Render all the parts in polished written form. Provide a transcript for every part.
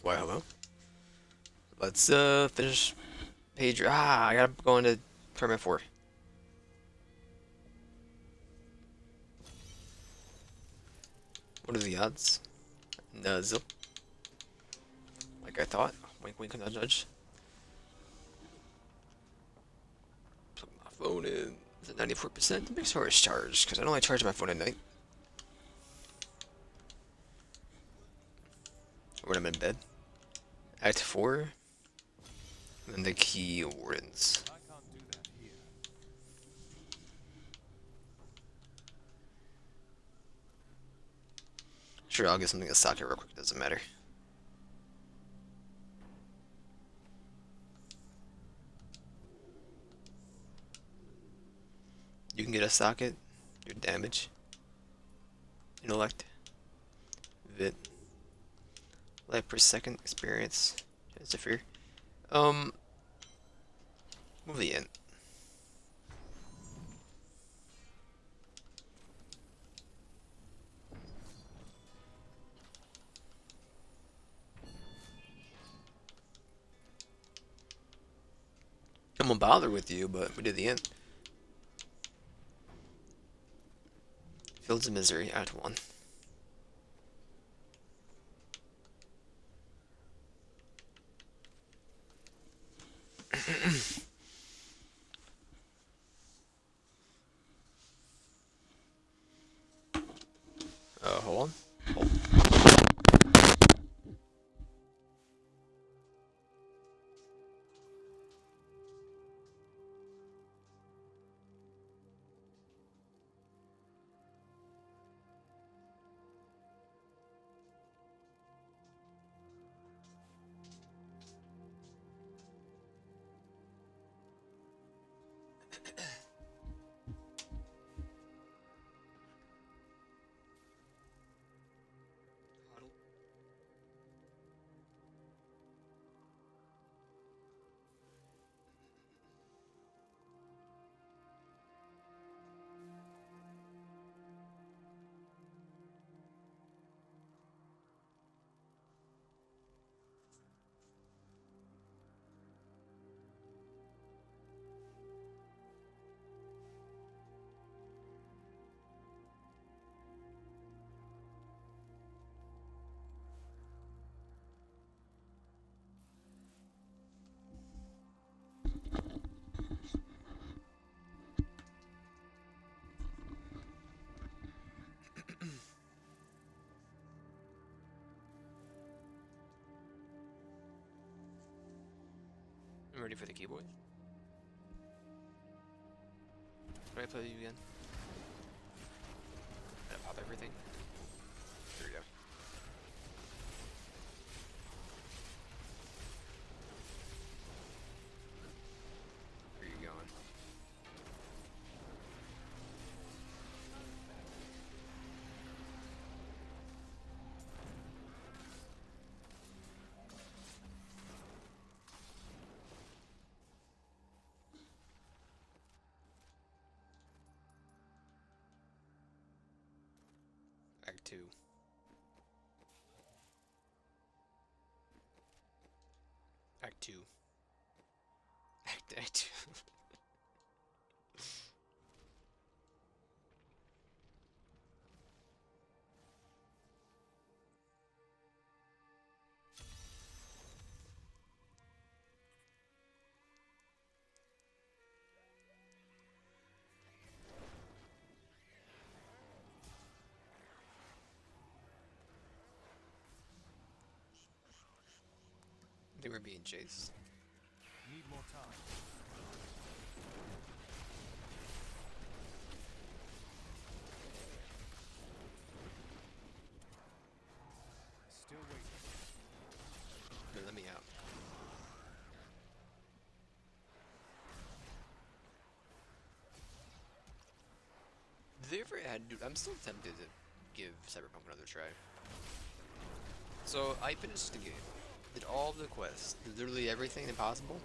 Why, hello? Let's finish page. I gotta go into tournament 4. What are the odds? Nuzzle. Like I thought. Wink wink nudge nudge. Plug my phone in. Is it 94%? Make sure it's charged, because I don't like charging my phone at night. When I'm in bed. Act 4. And then the key wardens. Sure, I'll get something to socket real quick, doesn't matter. You can get a socket, your damage, intellect, vit, life per second, experience, chance of fear. Um, move the int. I won't bother with you, but we did the int. Fields of Misery, Act 1. Hold on. Hold. I'm ready for the keyboard. Can I play you again? Gotta pop everything. There we go. Where are you going? Act 2. Act 2. Act 2. They were being chased. Need more time. Still waiting. Here, let me out. Did they ever add, dude, I'm still tempted to give Cyberpunk another try. So, I finished the game. Did all the quests. Did literally everything impossible.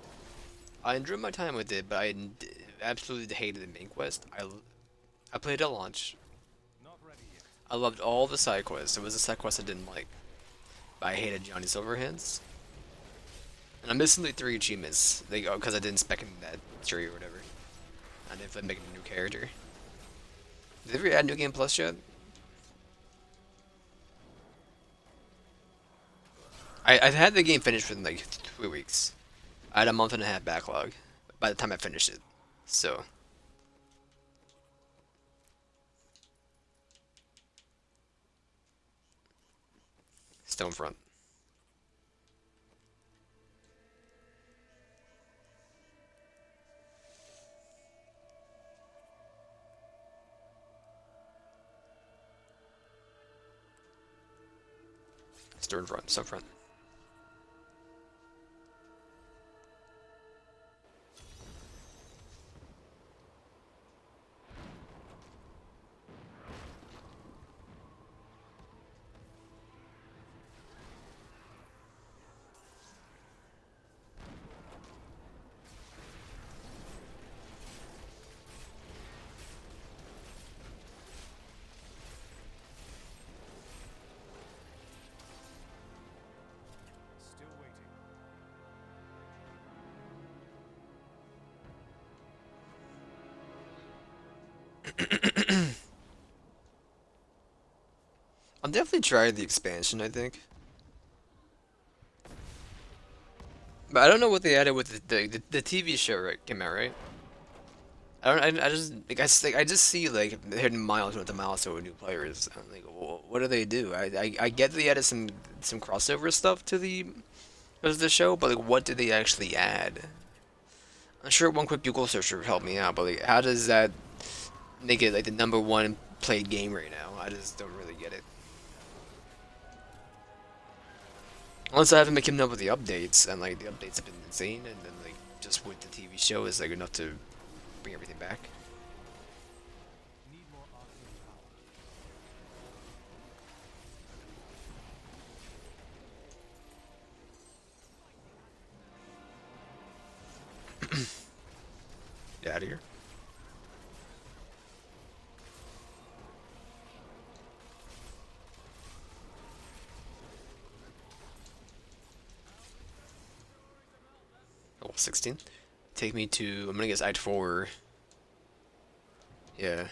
I enjoyed my time with it, but absolutely hated the main quest. I played at launch. Not ready yet. I loved all the side quests. It was the side quest I didn't like. I hated Johnny Silverhands. And I'm missing like 3 achievements. They go because I didn't spec in that tree or whatever. I didn't feel like making a new character. Did they ever add New Game Plus yet? I've had the game finished within like 3 weeks. I had a month and a half backlog by the time I finished it. So, Stonefront. Stonefront. Stonefront. Still waiting. I'll definitely try the expansion, I think. But I don't know what they added with the TV show right came out, right? I don't. I just like I just see like hidden miles with the milestone with new players. I'm like, what do they do? I get they added some crossover stuff to the show, but like, what did they actually add? I'm sure one quick Google search would help me out, but like, how does that make it like the number one played game right now? I just don't really get it. Unless I haven't been keeping up with the updates, and like the updates have been insane, and then like just with the TV show is like enough to bring everything back. Need more arcane power. Get out of here. Oh, 16. Take me to, I'm gonna guess Act 4. Yeah.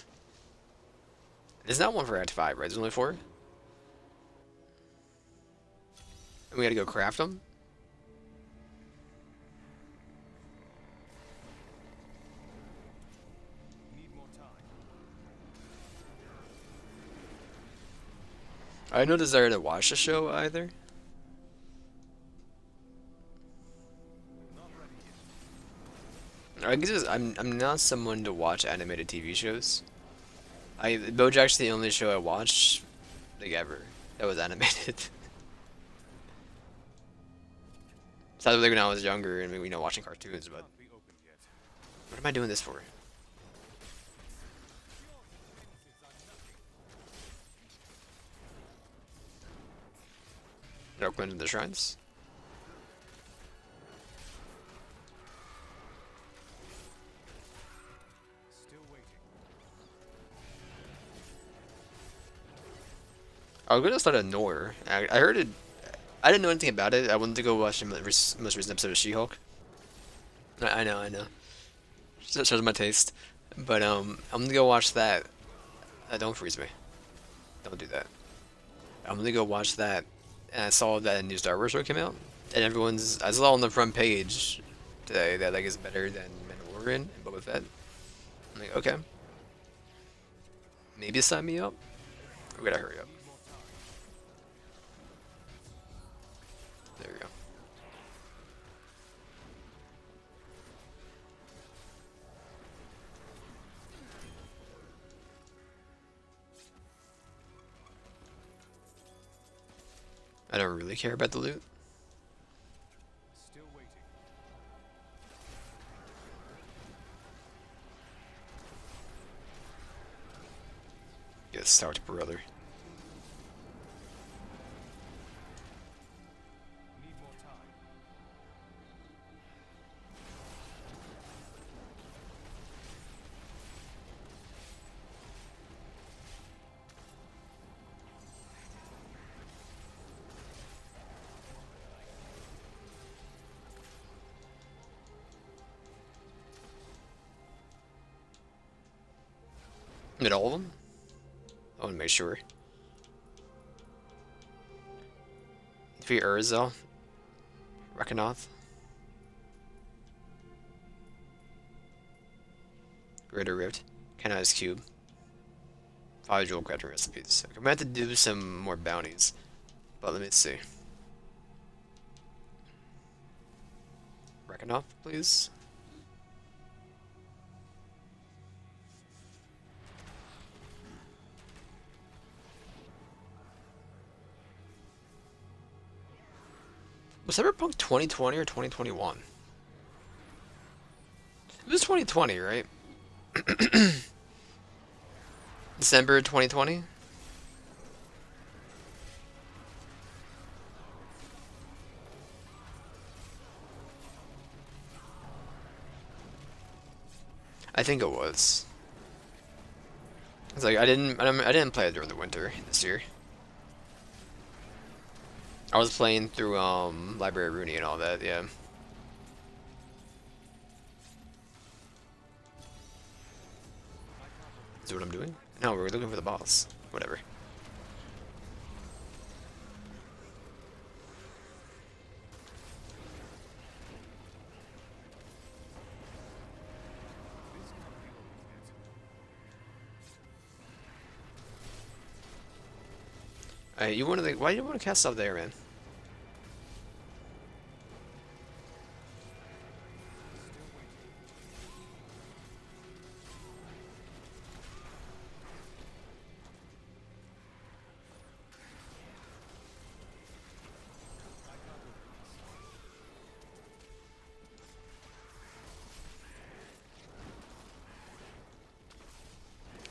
There's not one for Act 5, right? There's only 4? And we gotta go craft them? Need more time. I had no desire to watch the show either. Not ready yet. I guess I'm not someone to watch animated TV shows. BoJack's the only show I watched like ever that was animated. Besides like when I was younger and watching cartoons, but Can't be opened yet. what am I doing this for? Dark Wind in the Shrines? Still waiting. I was gonna start a Noir. I heard it. I didn't know anything about it. I wanted to go watch the most recent episode of She-Hulk. I know, I know. Shows my taste. But I'm gonna go watch that. Don't freeze me. Don't do that. I'm gonna go watch that. And I saw that a new Star Wars show came out, and I saw on the front page today that like is better than Mandalorian and Boba Fett. I'm like, okay, maybe sign me up. We gotta hurry up. Need more time. There we go. I don't really care about the loot. Still waiting. Get stout brother. Need more time. Mid all of them? I want to make sure. Defeat Urza. Rekanoth. Greater Rift. Canonized Cube. 5 jewel crafting recipes. Okay, I'm gonna have to do some more bounties. But let me see. Rekanoth, please. Was Cyberpunk 2020 or 2021? It was 2020, right? December 2020? I think it was. It's like I didn't play it during the winter this year. I was playing through Library Rooney and all that, yeah. Is what I'm doing? No, we're looking for the boss. Whatever. You want to? Why do you want to cast up there, man?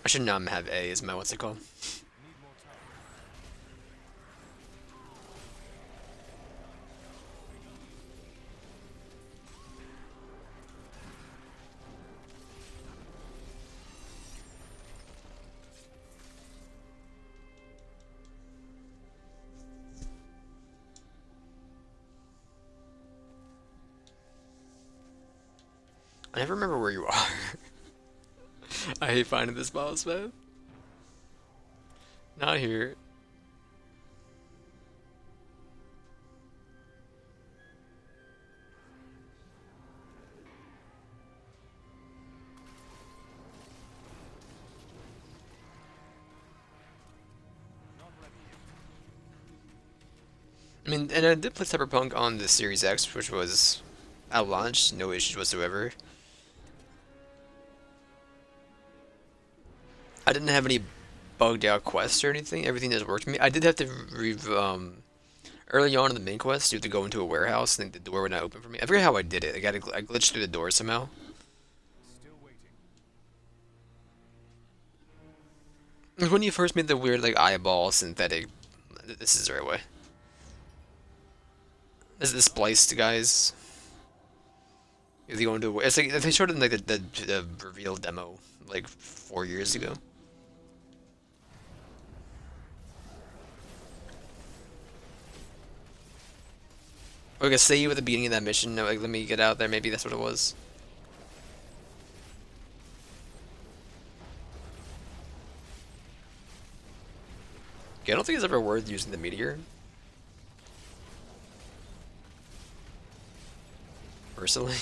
I should not have A. Is my what's it called? I never remember where you are. I hate finding this boss, man. Not here. I mean, and I did play Cyberpunk on the Series X, which was at launch, no issues whatsoever. I didn't have any bugged out quests or anything. Everything just worked for me. I did have to early on in the main quest, you have to go into a warehouse and the door would not open for me. I forget how I did it. I glitched through the door somehow. Still waiting. It was when you first made the weird like eyeball synthetic. This is the right way. This is the spliced guys. If you go into it's like they showed it in like the reveal demo like 4 years ago. Or I guess say you at the beginning of that mission. No, like let me get out there. Maybe that's what it was. Okay, I don't think it's ever worth using the meteor. Personally,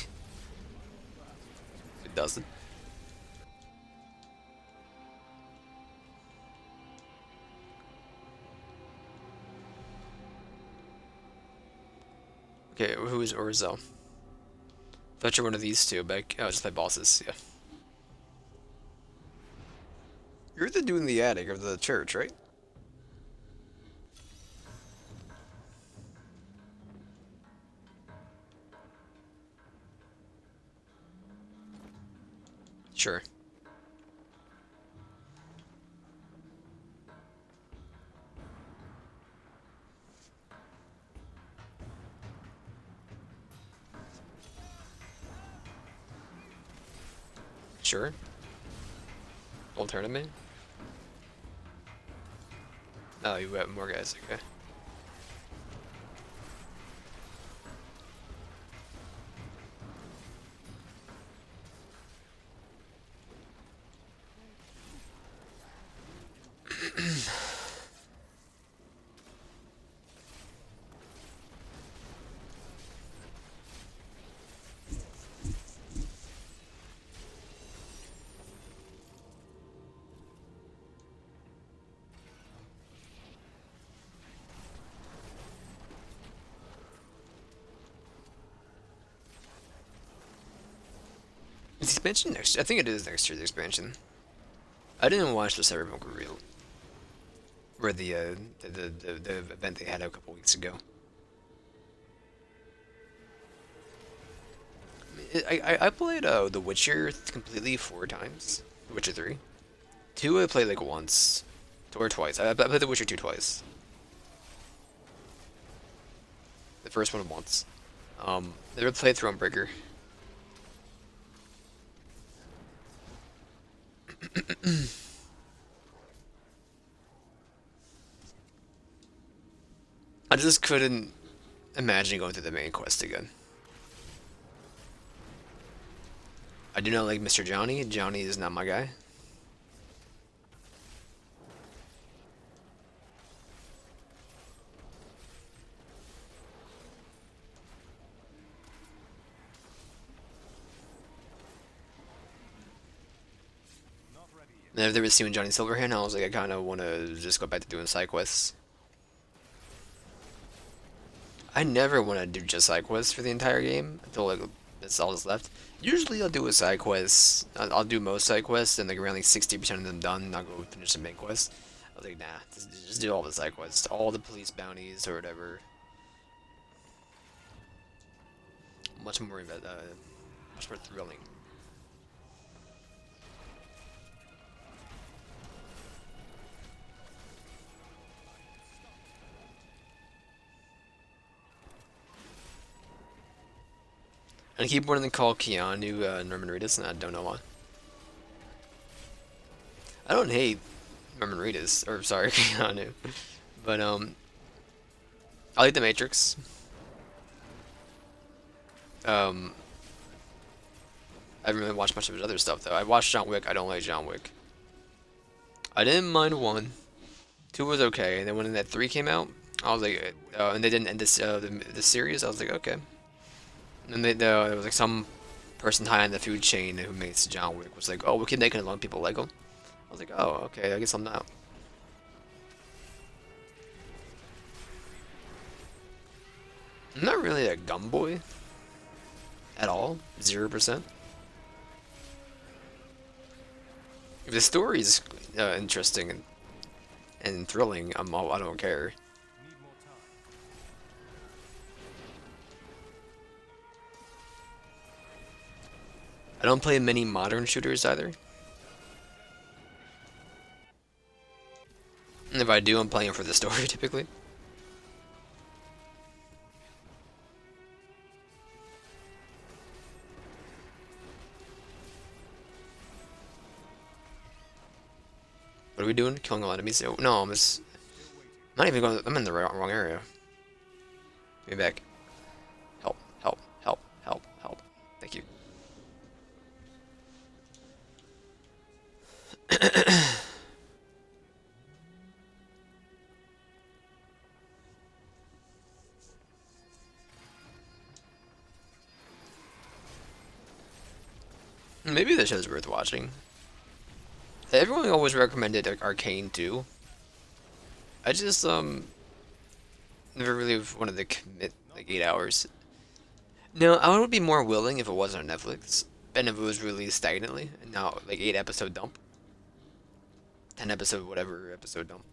it doesn't. Okay, who is Orzo? Thought you're one of these two, but oh, just play bosses. Yeah, you're the dude in the attic of the church, right? Sure. Sure. Don't turn at me. Oh, you have more guys. Okay. Is the expansion next? I think it is next year. The expansion. I didn't watch the Cyberpunk reveal or the event they had a couple weeks ago. I played The Witcher completely 4 times. The Witcher 3. 2 I played like once or twice. I played The Witcher 2 twice. The first one once. Never played Thronebreaker. I just couldn't imagine going through the main quest again. I do not like Mr. Johnny. Johnny is not my guy. Not ready yet. And I've never seen Johnny Silverhand. I was like, I kind of want to just go back to doing side quests. I never want to do just side quests for the entire game until like that's all that's left. Usually I'll do a side quest. I'll do most side quests and like around like 60% of them done. And I'll go finish the main quest. I was like, nah, just do all the side quests, all the police bounties or whatever. Much more, much more thrilling. And I keep wanting to call Keanu Norman Reedus, and I don't know why. I don't hate Norman Reedus, or sorry, Keanu, but I like The Matrix. Um, I haven't really watched much of his other stuff though. I watched John Wick. I don't like John Wick. I didn't mind 1. 2 was okay, and then when that 3 came out, I was like, and they didn't end the series. I was like, okay. And there was like some person high on the food chain who makes John Wick was like, oh, we can make it alone. People like him. I was like, oh, okay. I guess I'm not. I'm not really a gun boy at all. 0%. If the story's interesting and thrilling, I don't care. Need more time. I don't play many modern shooters either. And if I do, I'm playing for the story typically. What are we doing? Killing all enemies? Oh, no, I'm not even going. I'm in the wrong area. Give me back. Help! Help! Help! Help! Help! Thank you. Maybe this show's worth watching. Everyone always recommended Arcane too. I just never really wanted to commit like 8 hours. No, I would be more willing if it wasn't on Netflix and if it was released stagnantly and now like 8 episode dump, 10 episode whatever episode dump.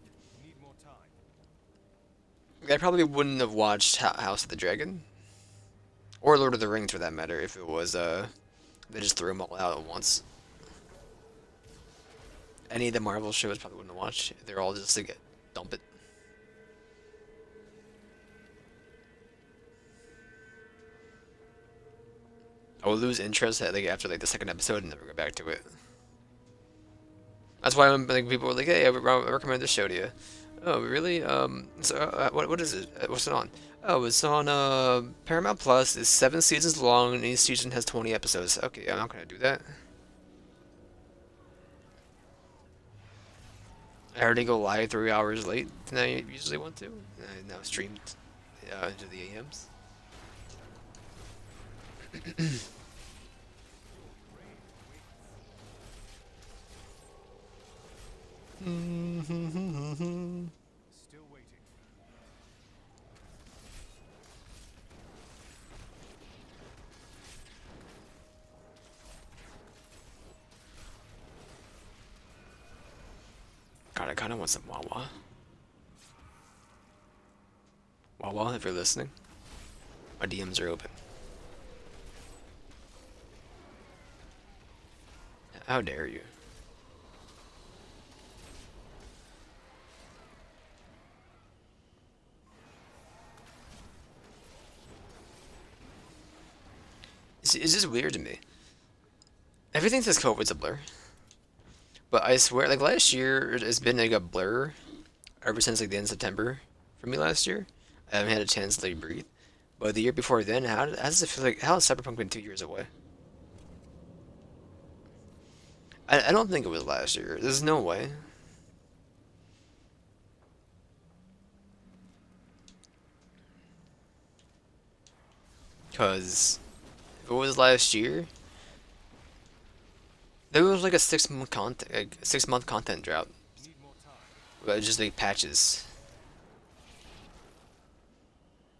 Need more time. I probably wouldn't have watched House of the Dragon or Lord of the Rings for that matter if it was they just threw them all out at once. Any of the Marvel shows probably wouldn't watch. They're all just like dump it. I would lose interest like after like the second episode and never go back to it. That's why I'm like people were like, "Hey, I recommend this show to you." Oh, really? So what is it? What's it on? Oh, it's on Paramount Plus. It's 7 seasons long, and each season has 20 episodes. Okay, I'm not gonna do that. I already go live 3 hours late than I usually want to. I now streamed into the AMs. Still waiting. God, I kind of want some Wawa. Wawa, if you're listening, my DMs are open. How dare you? It's just weird to me. Everything says COVID's a blur, but I swear, like last year, it's been like a blur ever since like the end of September for me last year. I haven't had a chance to like breathe. But the year before then, how does it feel like? How has Cyberpunk been 2 years away? I don't think it was last year. There's no way. Because if it was last year, there was like a 6 month content, like, 6 month content drought, Need more time. but just like patches,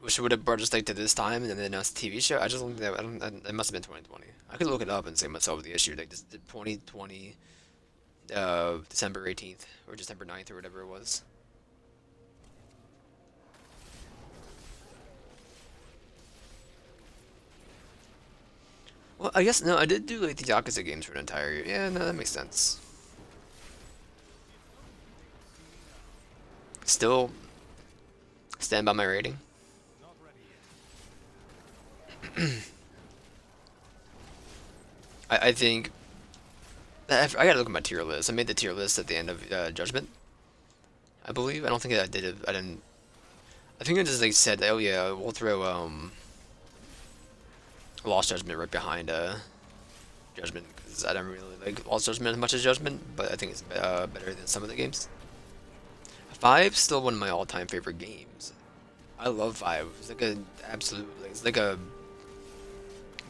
which would have brought us like to this time and then announced a TV show. I just don't think that. I don't. It must have been 2020. I could look it up and say myself the issue like this 2020, December 18th or December 9th or whatever it was. Well, I guess no. I did do like the Yakuza games for an entire year. Yeah, no, that makes sense. Still stand by my rating. Not ready yet. I think I gotta look at my tier list. I made the tier list at the end of Judgment, I believe. I don't think I did it. I didn't. I think I just like said, oh yeah, we'll throw Lost Judgment right behind Judgment because I don't really like Lost Judgment as much as Judgment, but I think it's better than some of the games. Five's still one of my all-time favorite games. I love Five. It's like a absolute, like, it's like an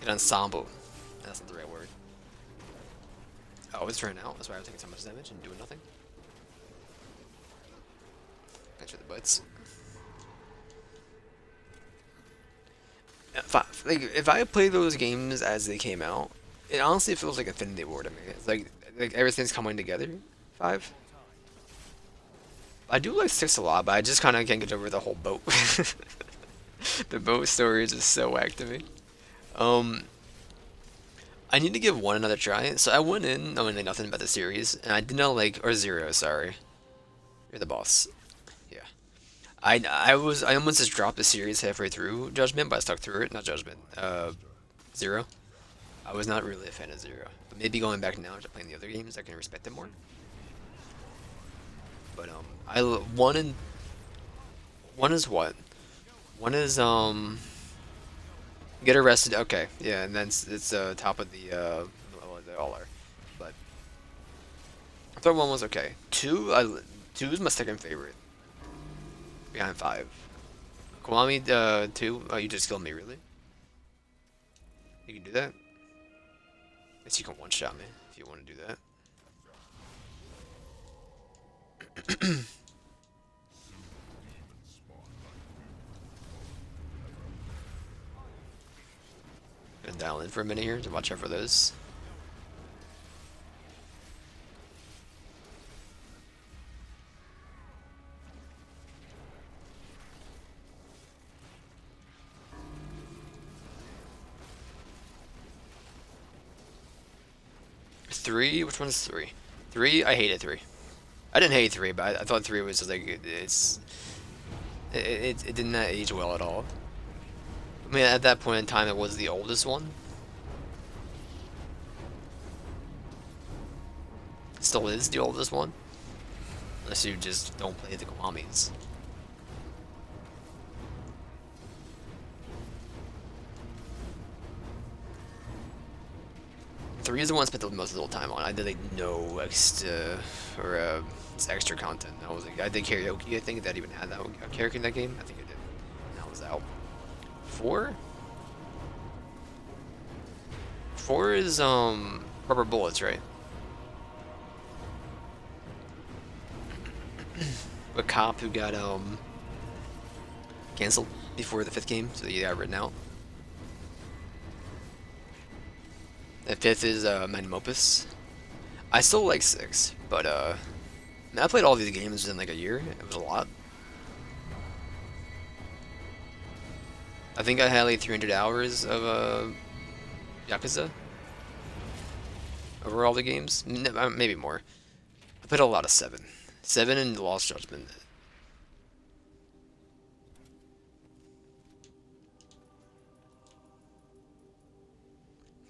ensemble. That's not the right word. Oh, it's trying out. That's why I was taking so much damage and doing nothing. Thanks for the bites. Like if I play those games as they came out, it honestly feels like Infinity War to me. It's like everything's coming together. Five. I do like six a lot, but I just kind of can't get over the whole boat. The boat story is just so whack to me. Um, I need to give one another try. So I went in knowing like nothing about the series, and I did not like or zero. Sorry, you're the boss. Yeah, I almost just dropped the series halfway through Judgment, but I stuck through it. Not Judgment. Zero. I was not really a fan of Zero, but maybe going back now to playing the other games, I can respect it more. But one and one is what? One is get arrested. Okay, yeah, and then it's top of the well, they all are. But I thought one was okay. Two is my second favorite behind five. Kiwami two. Oh, you just killed me, really? You can do that? Guess you can one shot me if you want to do that. Gonna dial in for a minute here to watch out for those. Three? Which one is three? Three? I hated three. I didn't hate three, but I thought three was just like it did not age well at all. I mean, at that point in time, it was the oldest one. Still is the oldest one, unless you just don't play the Kiwamis. 3 is the one I spent the most of the time on. I did like no extra or extra content. I was like, I did karaoke. I think that even had that karaoke in that game. I think it did. That was out. 4. 4 is rubber bullets, right? A cop who got canceled before the 5th game, so he got written out. The 5th is Magnum Opus. I still like 6, but I played all these games in like a year. It was a lot. I think I had like 300 hours of Yakuza over all the games. Maybe more. I played a lot of 7. 7 and Lost Judgment.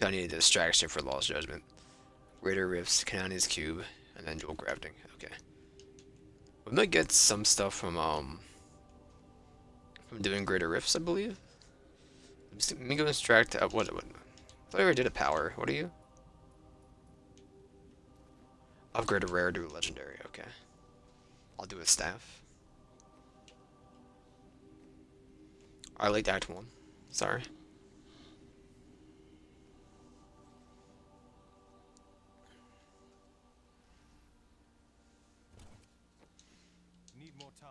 I needed a distraction for Lost Judgment. Greater Rifts, Kanani's Cube, and then Dual Crafting. Okay. We might get some stuff from doing Greater Rifts, I believe. Let me go distract. What? I thought I already did a power. What are you? Upgrade a rare to a legendary. Okay. I'll do a staff. I liked Act 1. Sorry. Need more time.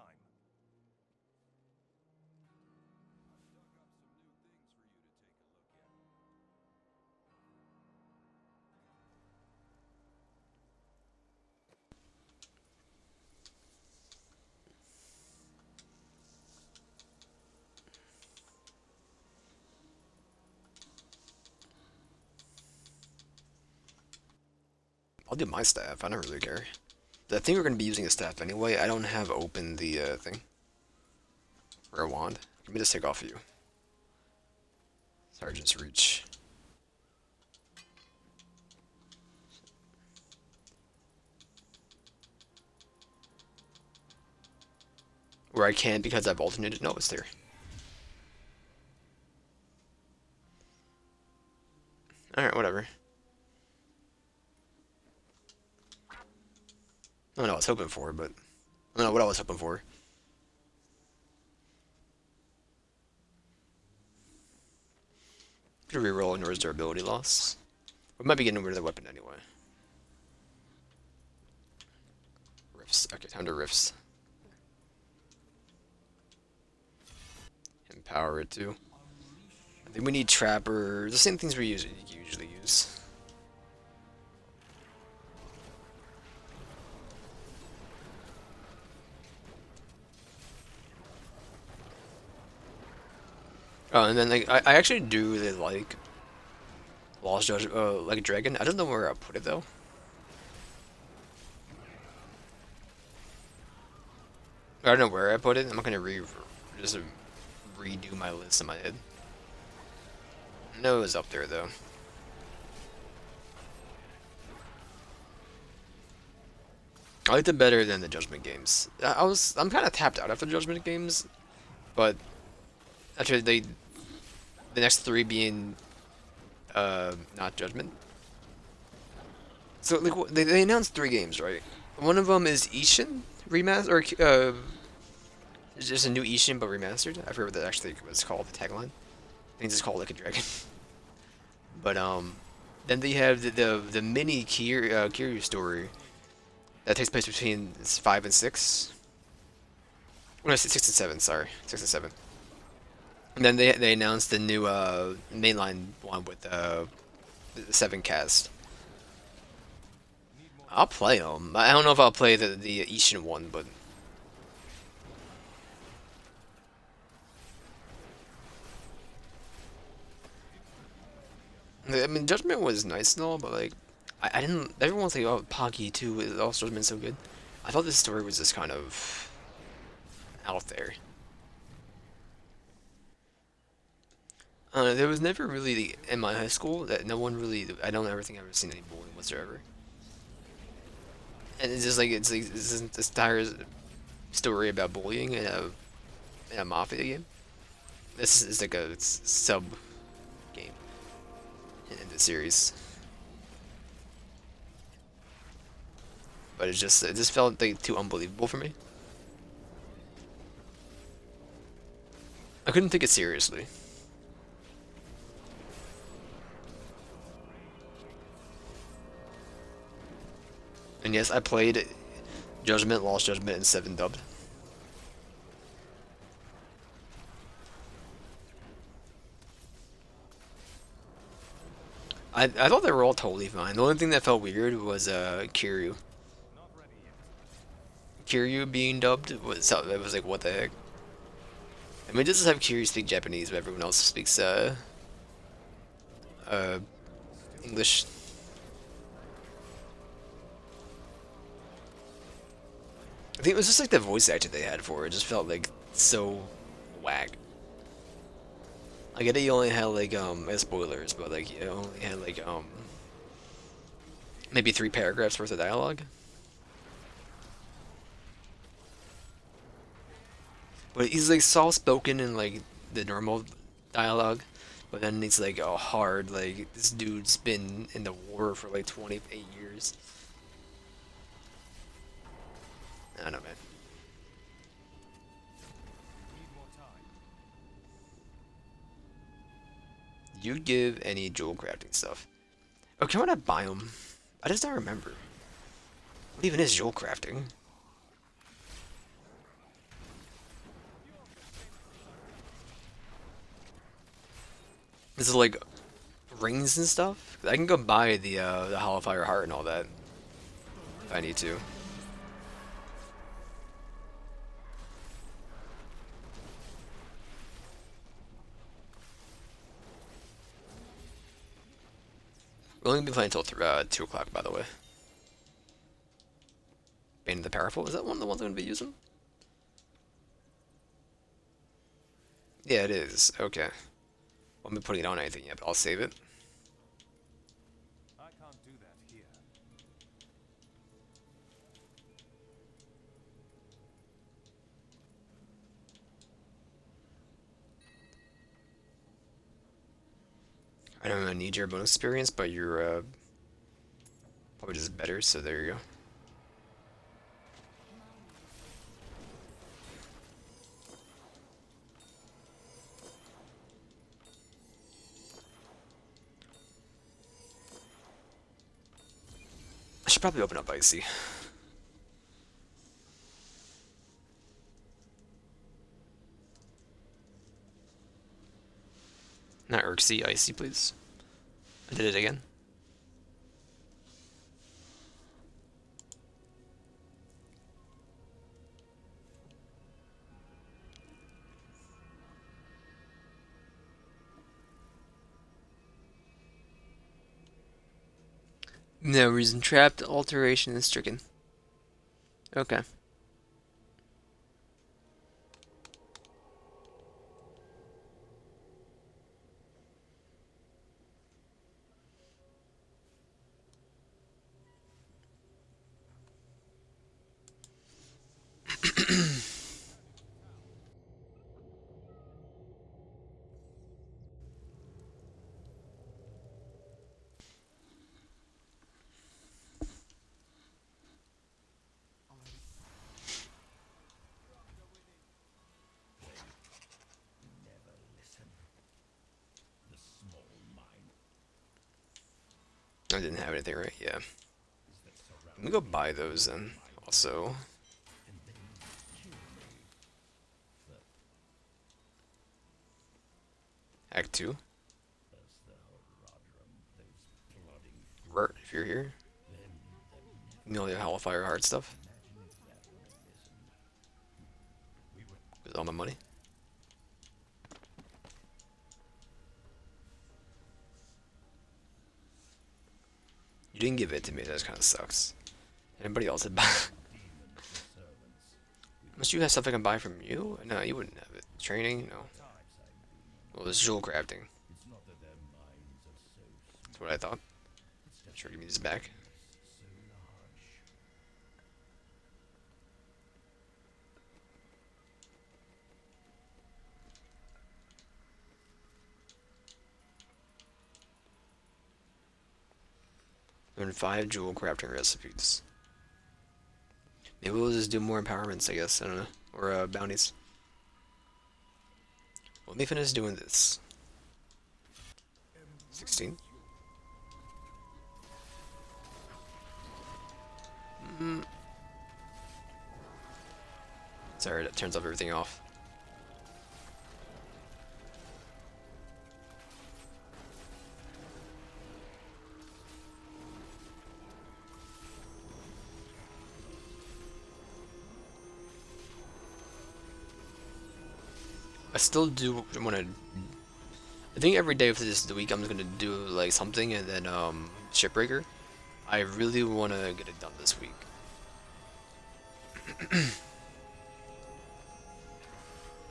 I'll do my staff. I don't really care. I think we're going to be using a staff anyway. I don't have open the thing. Or a wand. Let me just take off of you. Sergeant's Reach. Where I can't because I've alternated. No, it's there. Alright, whatever. I don't know what I was hoping for, but I don't know what I was hoping for. Could reroll ignores durability loss. We might be getting rid of the weapon anyway. Rifts. Okay, time to rifts. Empower it too. I think we need trapper. The same things we usually use. Oh, and then like I actually do really like Lost Judge, like Dragon. I don't know where I put it though. I don't know where I put it. I'm not gonna just redo my list in my head. I know it was up there though. I liked it better than the Judgment games. I'm kind of tapped out after the Judgment games, but actually the next 3 being not Judgment. So like they announced 3 games, right? One of them is Ishin remastered, or it's just a new Ishin but remastered. I forget what that actually was called. The tagline. I think it's just called like a dragon. But then they have the mini Kiryu story that takes place between 5 and 6. No, 6 and 7. Sorry, 6 and 7. And then they announced the new mainline one with the 7 cast. I'll play them. I don't know if I'll play the Ishin one, but I mean Judgment was nice and all, but like I didn't. Everyone's like, oh, Pocky 2 is also been so good. I thought this story was just kind of out there. There was never really in my high school that no one really. I don't ever think I've ever seen any bullying whatsoever. And it's just like this isn't this entire story about bullying in a mafia game. This is like a sub game in the series. but it just felt like too unbelievable for me. I couldn't take it seriously. And yes, I played Judgment, Lost Judgment, and 7 dubbed. I thought they were all totally fine. The only thing that felt weird was Kiryu. Not ready yet. Kiryu being dubbed was it was like what the heck? I mean, just have Kiryu speak Japanese, but everyone else speaks uh English. I think it was just like the voice actor they had for it just felt like so whack. I get it, you only had like spoilers, but like you only had like maybe 3 paragraphs worth of dialogue. But he's like soft spoken in like the normal dialogue, but then it's like a hard like this dude's been in the war for like 28 years. I don't know, man. Need more time. You'd give any jewel crafting stuff. Okay, what a biome. I just don't remember. What even is jewel crafting? Is it like rings and stuff? 'Cause I can go buy the Hollow Fire Heart and all that if I need to. We'll only be playing until 2 o'clock, by the way. Bane of the Powerful, is that one of the ones I'm going to be using? Yeah, it is. Okay. I haven't been putting it on anything yet, but I'll save it. I can't do that here. I don't need your bonus experience, but you're probably just better, so there you go. I should probably open up Icy. Not Urksy, Icy, please. I did it again. No reason trapped, alteration is stricken. Okay. I didn't have anything right, yeah. Let me go buy those then. Also, Act 2. Rart, if you're here. You know the Hellfire Heart stuff. With all my money. You didn't give it to me, that kind of sucks. Anybody else had buy? Unless you have stuff I can buy from you? No, you wouldn't have it. Training? No. Well, this jewel crafting. That's what I thought. Sure, give me this back. Learn 5 jewel crafting recipes. Maybe we'll just do more empowerments, I guess. I don't know. Or bounties. Let me finish doing this. 16. Mm. Sorry, that turns off everything off. I still do want to. I think every day for this week I'm just gonna do like something, and then shipbreaker. I really want to get it done this week.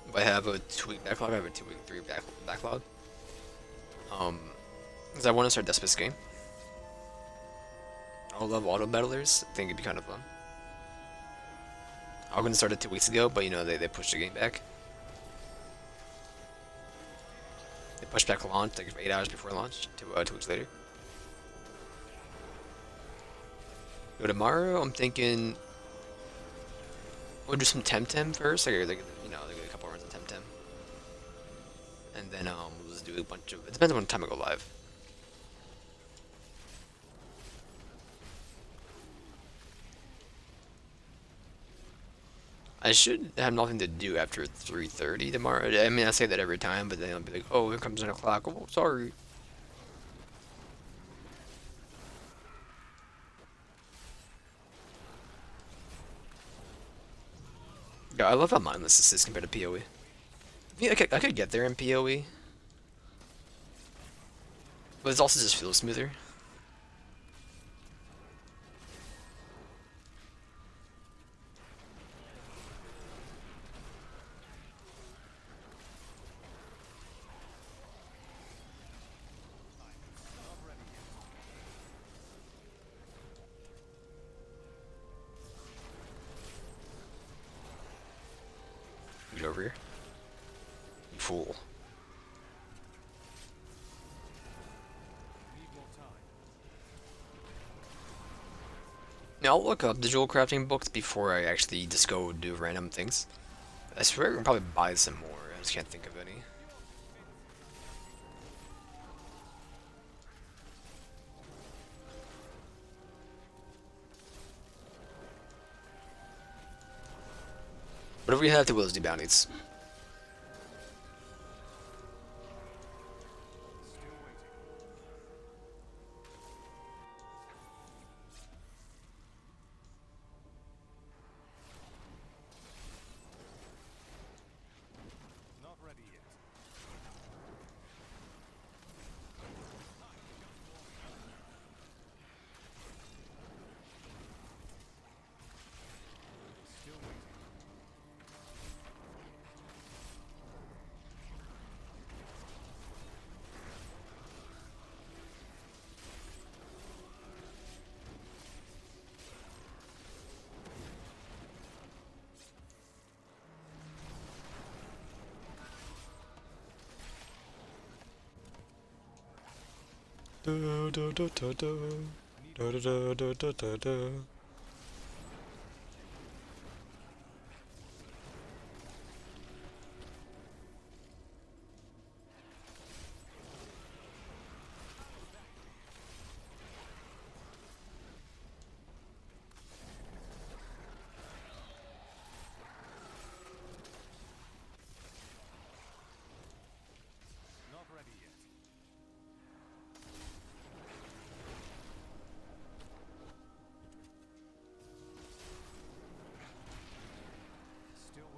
If I have a 2 week backlog, I have a 2 week, 3 week backlog. Because I want to start Despot's game. I love auto battlers. I think it'd be kind of fun. I was gonna start it 2 weeks ago, but you know they pushed the game back. They pushed back launch like 8 hours before launch to 2 weeks later. Go tomorrow. I'm thinking we'll do some Temtem first. Like you know, like a couple runs of Temtem, and then we'll just do a bunch of. It depends on what time I go live. I should have nothing to do after 3:30 tomorrow. I mean, I say that every time, but then I'll be like, oh, here comes 9 o'clock. Oh, sorry. Yeah, I love how mindless this is compared to PoE. Yeah, I could get there in PoE, but it also just feels smoother. Get over here. You fool. Need more time. Now, I'll look up digital crafting books before I actually just go do random things. I swear I can probably buy some more. I just can't think of any. What if we have to will do bounties? Still waiting. Not ready yet. Still waiting. Not ready yet. Still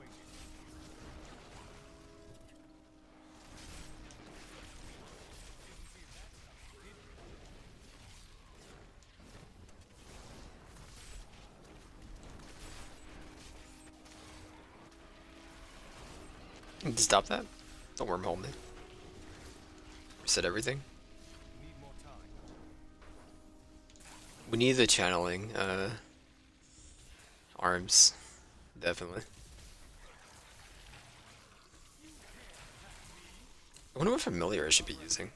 waiting. Stop that. Don't wormhole me. Reset everything. Need more time. We need the channeling arms. Definitely. I wonder what familiar I should be using.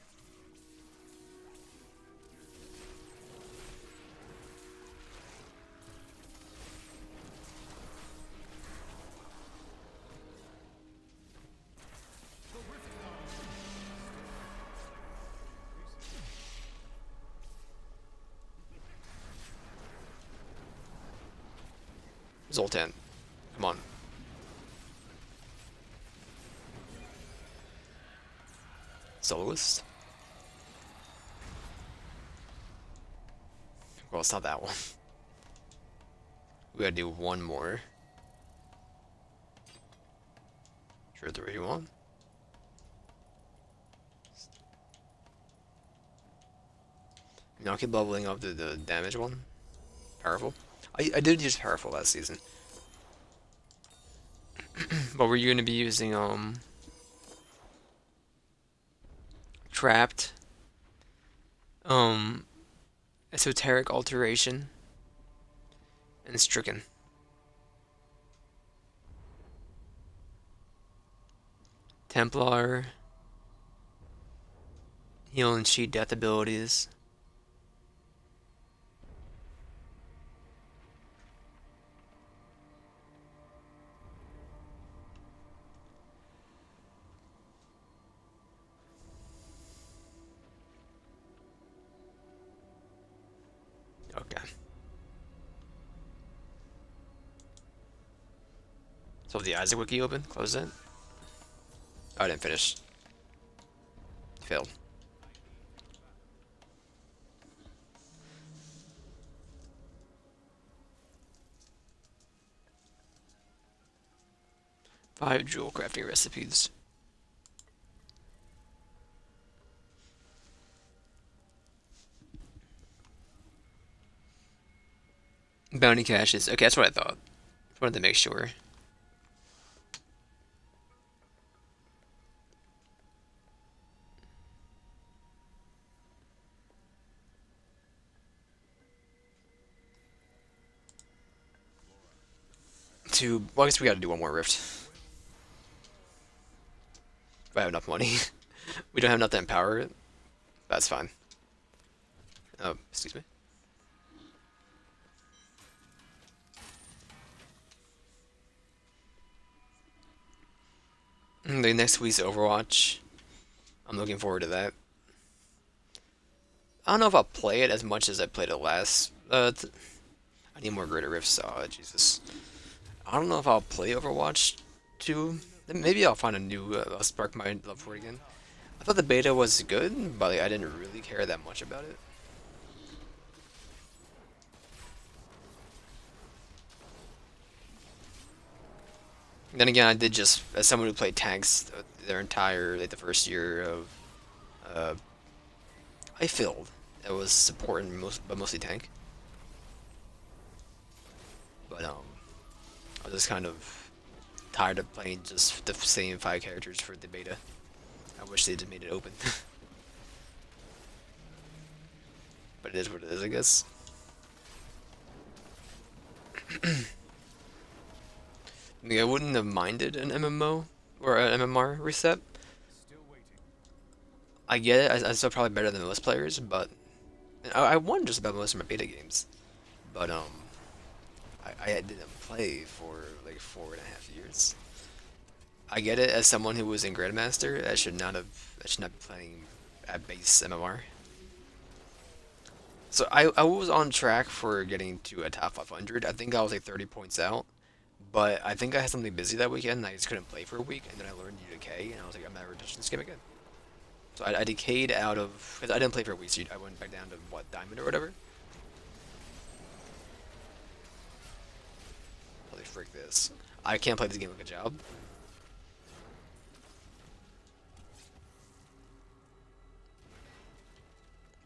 Zoltan. Come on. Soloist? Well, it's not that one. We gotta do one more. Sure, the ready one. I'll keep leveling up the damage one. Powerful. I did use powerful last season. But were you gonna be using trapped, um esoteric alteration, and stricken? Templar, heal and cheat death abilities. Okay. So the Isaac wiki open, close it. Oh, I didn't finish. Failed. Five jewel crafting recipes. Bounty caches. Okay, that's what I thought. Wanted to make sure. Well, I guess we gotta do one more rift. If I have enough money. We don't have enough to empower it. That's fine. Oh, excuse me. The next week's Overwatch. I'm looking forward to that. I don't know if I'll play it as much as I played it last. I need more greater rifts. Oh, Jesus. I don't know if I'll play Overwatch 2. Maybe I'll find a new. I'll spark my love for it again. I thought the beta was good, but like, I didn't really care that much about it. Then again, I did just as someone who played tanks their entire like the first year of uh, I filled. It was support and but mostly tank. But I was just kind of tired of playing just the same five characters for the beta. I wish they just made it open. But it is what it is, I guess. I mean, I wouldn't have minded an MMO or an MMR reset. Still waiting. I get it. I'm still probably better than most players, but I won just about most of my beta games. But I didn't play for like 4.5 years. I get it as someone who was in Grandmaster. I should not be playing at base MMR. So I was on track for getting to a top 500. I think I was like 30 points out. But I think I had something busy that weekend and I just couldn't play for a week. And then I learned to decay and I was like, I'm never touching this game again. So I decayed out of, because I didn't play for a week, so I went back down to what, Diamond or whatever? Holy frick this. I can't play this game like a job.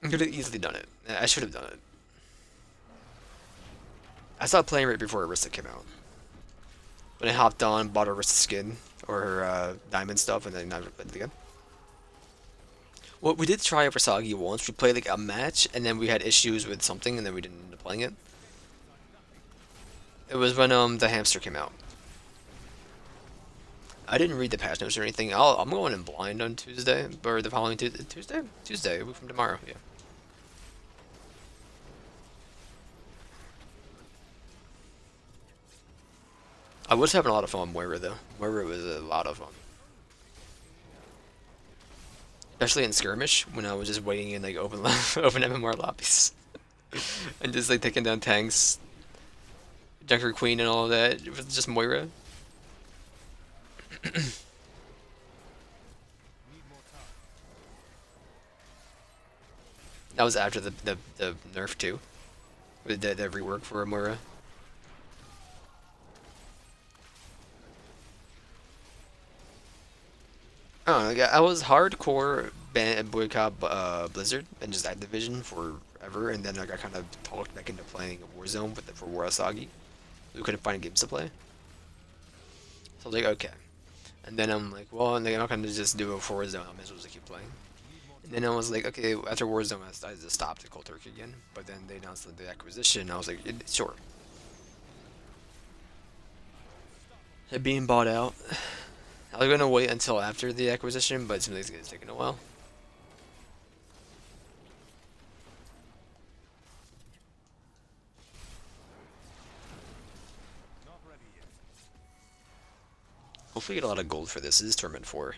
I could have easily done it. I should have done it. I stopped playing right before Arista came out. When I hopped on, bought Arista skin, or her diamond stuff, and then never played it again. Well, we did try it for Sagi once. We played like a match, and then we had issues with something, and then we didn't end up playing it. It was when the hamster came out. I didn't read the patch notes or anything. I'm going in blind on Tuesday, or the following Tuesday? Tuesday, a week from tomorrow, yeah. I was having a lot of fun on Moira though. Moira was a lot of fun. Especially in skirmish when I was just waiting in like open MMR lobbies and just like taking down tanks. Junker Queen and all of that with just Moira. Need more time. That was after the nerf too. With the rework for Moira. Oh, like, I was hardcore boycott Blizzard and just Activision forever, and then like, I got kind of talked back into playing Warzone for War Asagi. We couldn't find games to play, so I was like, okay. And then I'm like, well, I'm not gonna just do it for Warzone. I might as well just keep playing. And then I was like, okay, after Warzone, I just stopped at Cold Turkey again. But then they announced the acquisition, and I was like, sure. It being bought out. I was gonna wait until after the acquisition, but it seems like it's taking a while. Not ready yet. Hopefully, get a lot of gold for this. This is Tournament 4.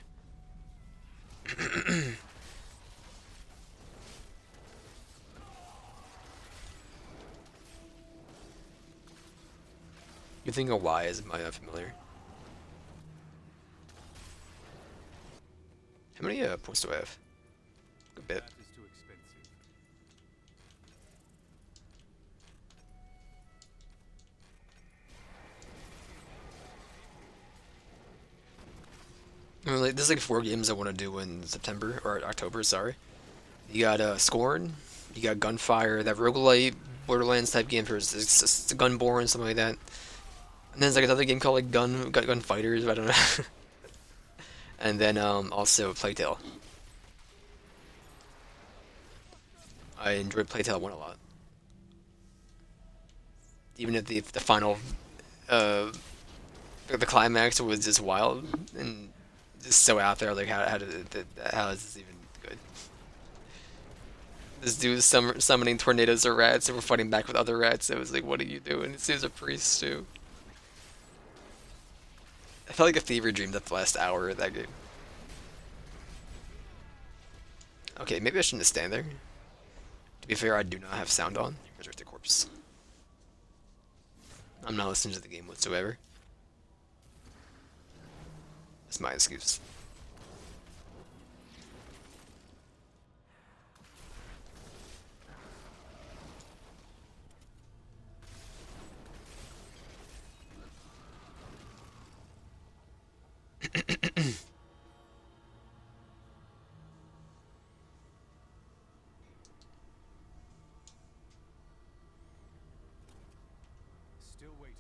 You think of why is my unfamiliar? How many points do I have? A bit. That is too expensive. Like, there's like 4 games I want to do in September or October. Sorry. You got Scorn. You got Gunfire. That roguelite Borderlands type game for it's Gunborn, something like that. And then there's like another game called like Gun Fighters. I don't know. And then also Plague Tale. I enjoyed Plague Tale 1 a lot. Even if the final uh the climax was just wild and just so out there. Like how is this even good? This dude summoning tornadoes or rats, and we're fighting back with other rats. It was like, what are you doing? This dude's a priest too. I felt like a fever dream that last hour of that game. Okay, maybe I shouldn't stand there. To be fair, I do not have sound on. Resurrected corpse. I'm not listening to the game whatsoever. That's my excuse. Still waiting.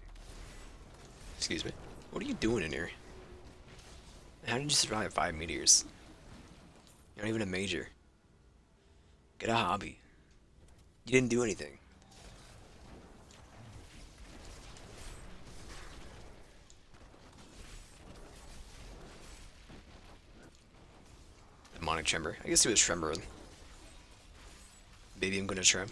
Excuse me. What are you doing in here? How did you survive 5 meteors? You're not even a major. Get a hobby. You didn't do anything. Demonic Tremor. I guess he was Tremoring. Maybe I'm gonna try. Need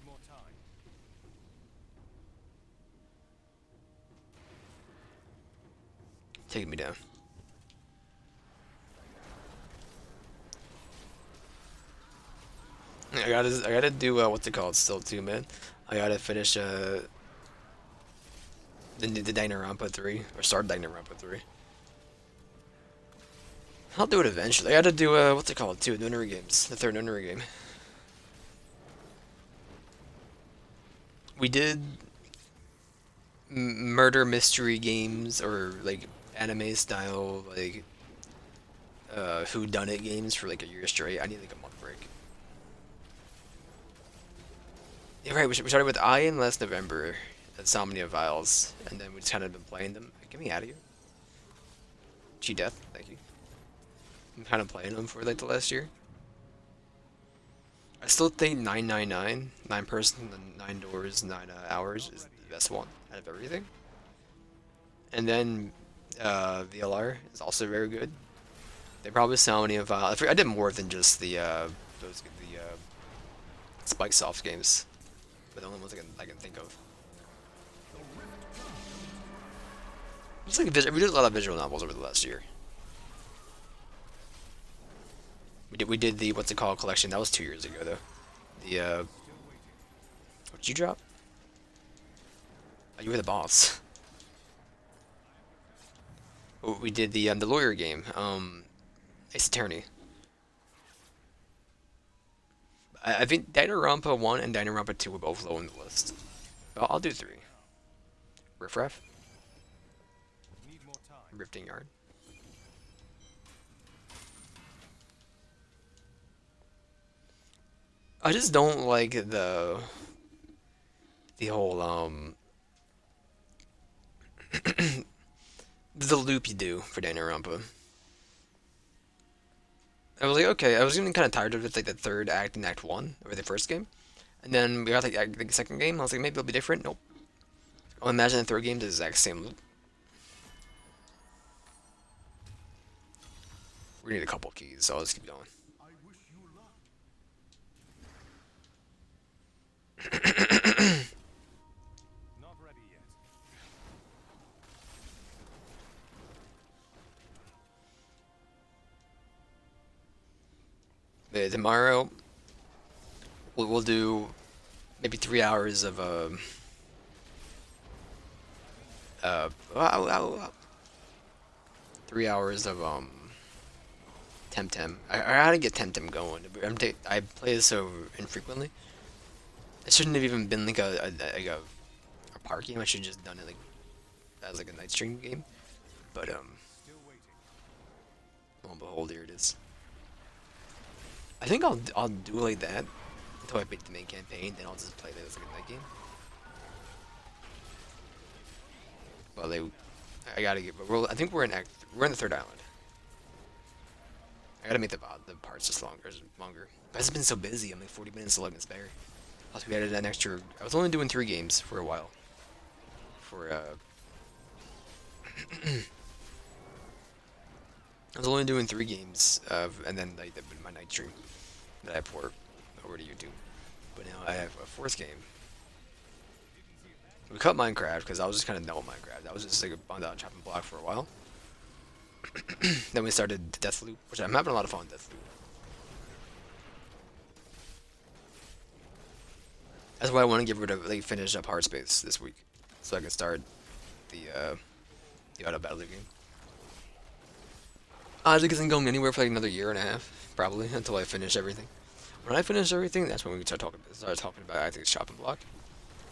more time. Taking me down. I gotta do what's it called still too, man. I gotta finish the Danganronpa 3 or start Danganronpa 3. I'll do it eventually. I gotta do what's it called too, Nunnery games, the third Nunnery game. We did murder mystery games or like anime style like who done it games for like a year straight. I need like a month break. Yeah, right. We started with Iron last November, Insomnia Vials, and then we just kind of been playing them. Get me out of here. G Death, thank you. I'm kind of playing them for like the last year. I still think 999, 9 person, 9 doors, 9 hours is the best one out of everything. And then VLR is also very good. They probably sell many of I did more than just the Spike Soft games, but the only ones I can think of. It's like we did a lot of visual novels over the last year. We did the what's it called collection. That was 2 years ago though. The what did you drop? Oh, you were the boss. Oh, we did the lawyer game. Ace Attorney. I think Danganronpa 1 and Danganronpa 2 were both low on the list. I'll do 3. Riff Raff, Need more time. Rifting Yard. I just don't like the whole the loop you do for Danganronpa. I was like, okay, I was getting kind of tired of it, like the third act in Act 1, or the first game. And then we got like the second game, I was like, maybe it'll be different. Nope. I'll imagine the third game is the exact same loop. We need a couple keys, so I'll just keep going. I wish you luck. Not ready yet. Tomorrow, we'll do maybe 3 hours of wow, 3 hours of Temtem. I gotta get Temtem going. I play this so infrequently. It shouldn't have even been like a park game. I should have just done it like as like a night stream game. But Still waiting. lo and behold, here it is. I think I'll do it like that until I beat the main campaign. Then I'll just play that as like a night game. Well, I gotta get. I think we're in the third island. I gotta make the parts just longer. But it's been so busy. I'm like 40 minutes to and spare. Plus we added an extra. I was only doing 3 games for a while. For I was only doing 3 games, and then like my night stream that I port over to YouTube. But now I have a 4th game. We cut Minecraft because I was just kind of done with Minecraft. I was just like bummed out chopping block for a while. Then we started Deathloop, which I'm having a lot of fun with Deathloop. That's why I want to get rid of, like, finish up Hardspace this week, so I can start the auto battle game. I think it's going anywhere for like another year and a half, probably, until I finish everything. When I finish everything, that's when we can start talking about I think it's chopping block.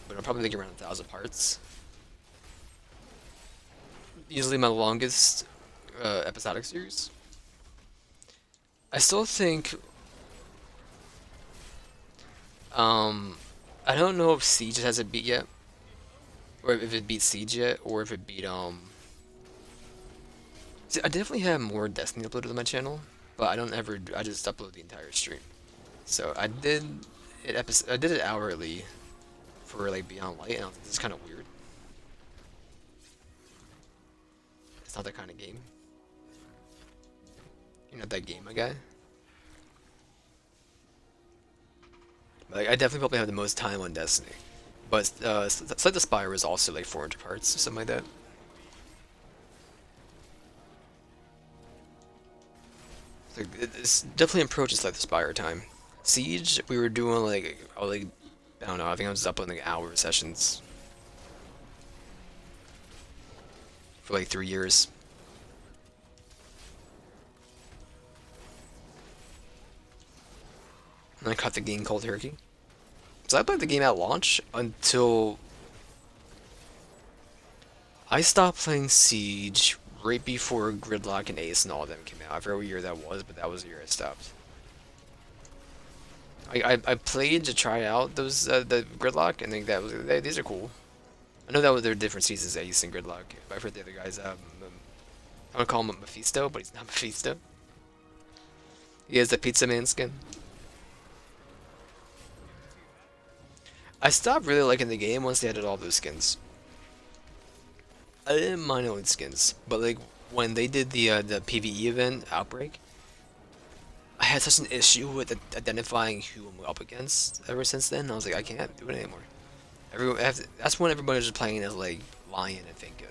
But I'll probably make around 1,000 parts. Easily my longest episodic series. I still think I don't know if Siege has it beat yet, or if it beat Siege yet, or if it beat See, I definitely have more Destiny uploaded to my channel, but I just upload the entire stream. So I did it hourly for like Beyond Light, and I was like, this is kind of weird. It's not that kind of game. You're not that gamer guy. But, like, I definitely probably have the most time on Destiny. But Slay the Spire is also like 400 parts or something like that. Like, it's definitely approaching Slay the Spire time. Siege, we were doing like I don't know. I think I was up on like hour sessions for like 3 years. And I cut the game cold turkey. So I played the game at launch until I stopped playing Siege right before Gridlock and Ace and all of them came out. I forget what year that was, but that was the year I stopped. I played to try out those the Gridlock, and think that was these are cool. I know that was there were different seasons Ace and Gridlock. I've heard the other guys. I want to call him Mephisto, but he's not Mephisto. He has the Pizza Man skin. I stopped really liking the game once they added all those skins. I didn't mind owning skins, but like when they did the PvE event Outbreak, I had such an issue with identifying who I'm up against ever since then. I was like, I can't do it anymore. That's when everybody was just playing as like Lion and Finka.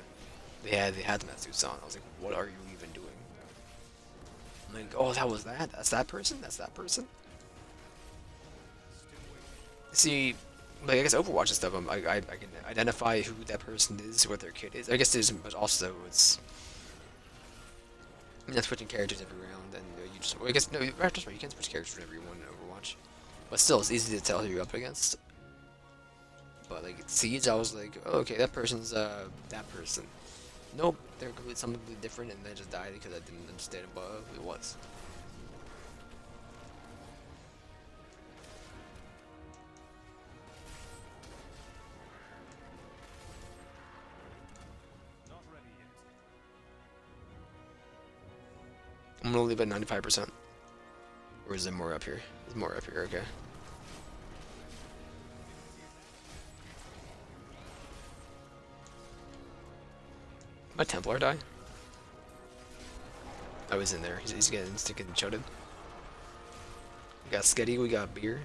they had the suits on. I was like, what are you even doing? I'm like, oh, that was that. That's that person. That's that person. See, like I guess Overwatch and stuff. I can identify who that person is, what their kid is. I guess there's, but also it's. I mean, that's switching characters every round, and you just. Well, I guess no, that's right. You can switch characters every one in Overwatch, but still, it's easy to tell who you're up against. But like Siege, I was like, oh, okay, that person's that person. Nope, they're completely something completely different, and they just died because I didn't understand what it was. Not ready yet. I'm gonna leave at 95%. Or is there more up here? There's more up here. Okay. My Templar die? I was in there. He's getting sticking chutted. We got Sketty, we got beer.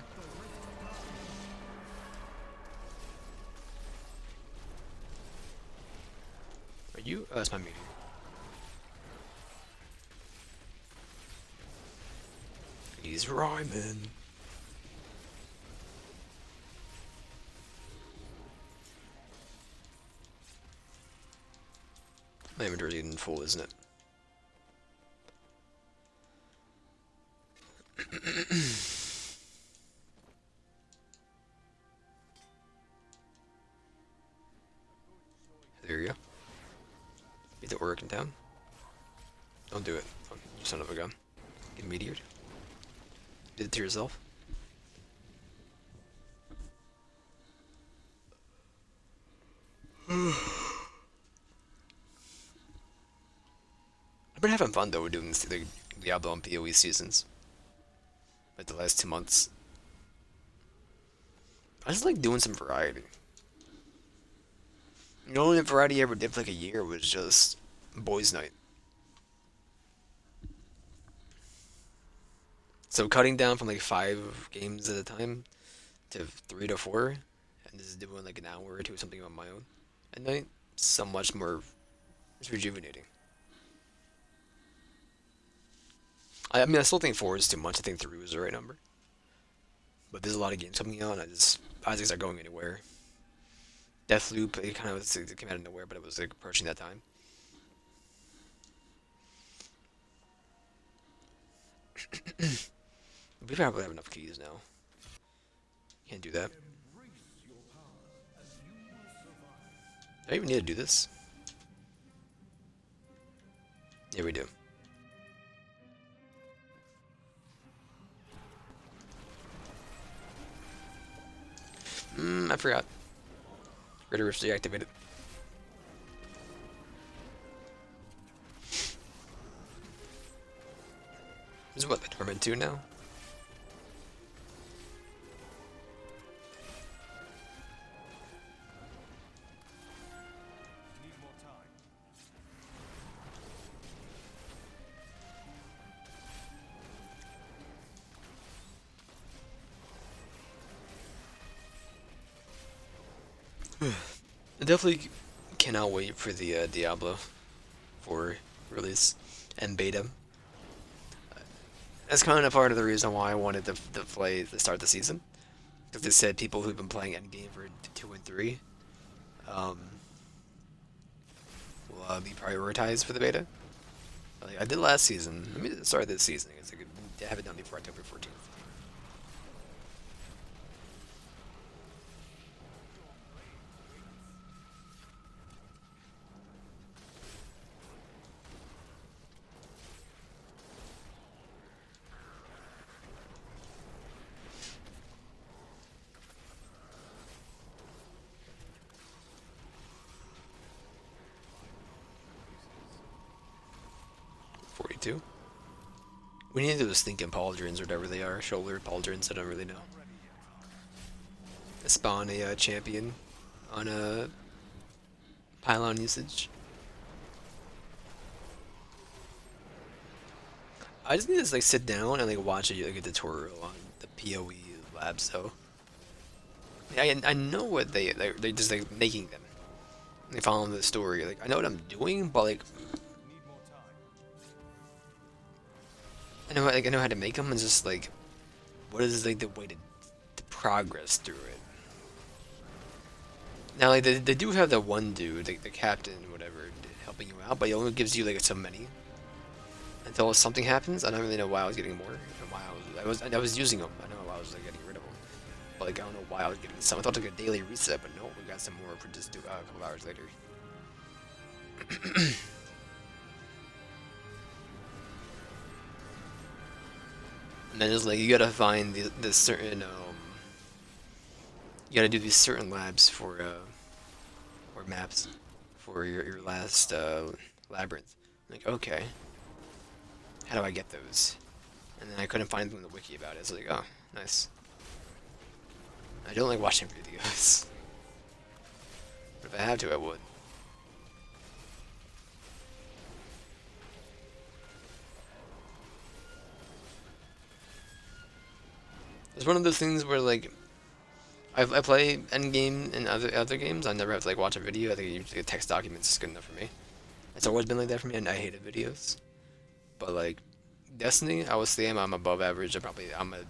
Are you? Oh, that's my meteor. He's rhyming. My inventory's getting full, isn't it? There you go. Get the Oric in town. Don't do it. Oh, you son of a gun. Get meteored. Did it to yourself. I've been having fun though doing this, the Diablo and PoE seasons. Like the last 2 months. I just like doing some variety. The only variety I ever did for like a year was just boys' night. So cutting down from like 5 games at a time to 3 to 4, and just doing like an hour or two something on my own at night, so much more. It's rejuvenating. I mean, I still think 4 is too much. I think 3 was the right number. But there's a lot of games coming out, and I just not going anywhere. Deathloop, it kind of it came out of nowhere, but it was like approaching that time. We probably have enough keys now. Can't do that. Do I even need to do this? Yeah, we do. I forgot. Greater Rift deactivated. This is what, the Torment 2 now? Need more time. I definitely cannot wait for the Diablo 4 release and beta. That's kind of part of the reason why I wanted to play to start the season. Because they said people who've been playing Endgame for 2 and 3 um, will be prioritized for the beta. Like I did last season. Let me start this season. It's like I haven't done before October 14th. 42. We need those thinking pauldrons or whatever they are. Shoulder pauldrons, I don't really know. Spawn a champion on a pylon usage. I just need to like sit down and like watch like a tutorial on the PoE labs though. I know what they're just like making them. Like following the story. Like I know what I'm doing, but like Need more time. I know how to make them, and just like what is like the way to progress through it. Now like they do have the one dude, like the captain, whatever, helping you out, but he only gives you like so many until something happens. I don't really know why I was getting more and why I was using them. I know why I was like getting rid of them, but like I don't know why I was getting some. I thought it was like a daily reset, but no, we got some more for just a couple hours later. And then it's like you gotta find the certain you gotta do these certain labs for or maps for your last labyrinth. Like okay, how do I get those? And then I couldn't find them in the wiki about it. So like oh nice. I don't like watching videos, but if I had to, I would. It's one of those things where like I play Endgame and other games. I never have to like watch a video. I think usually a text document is good enough for me. It's always been like that for me, and I hated videos. But like Destiny, I would say I'm above average. I'm at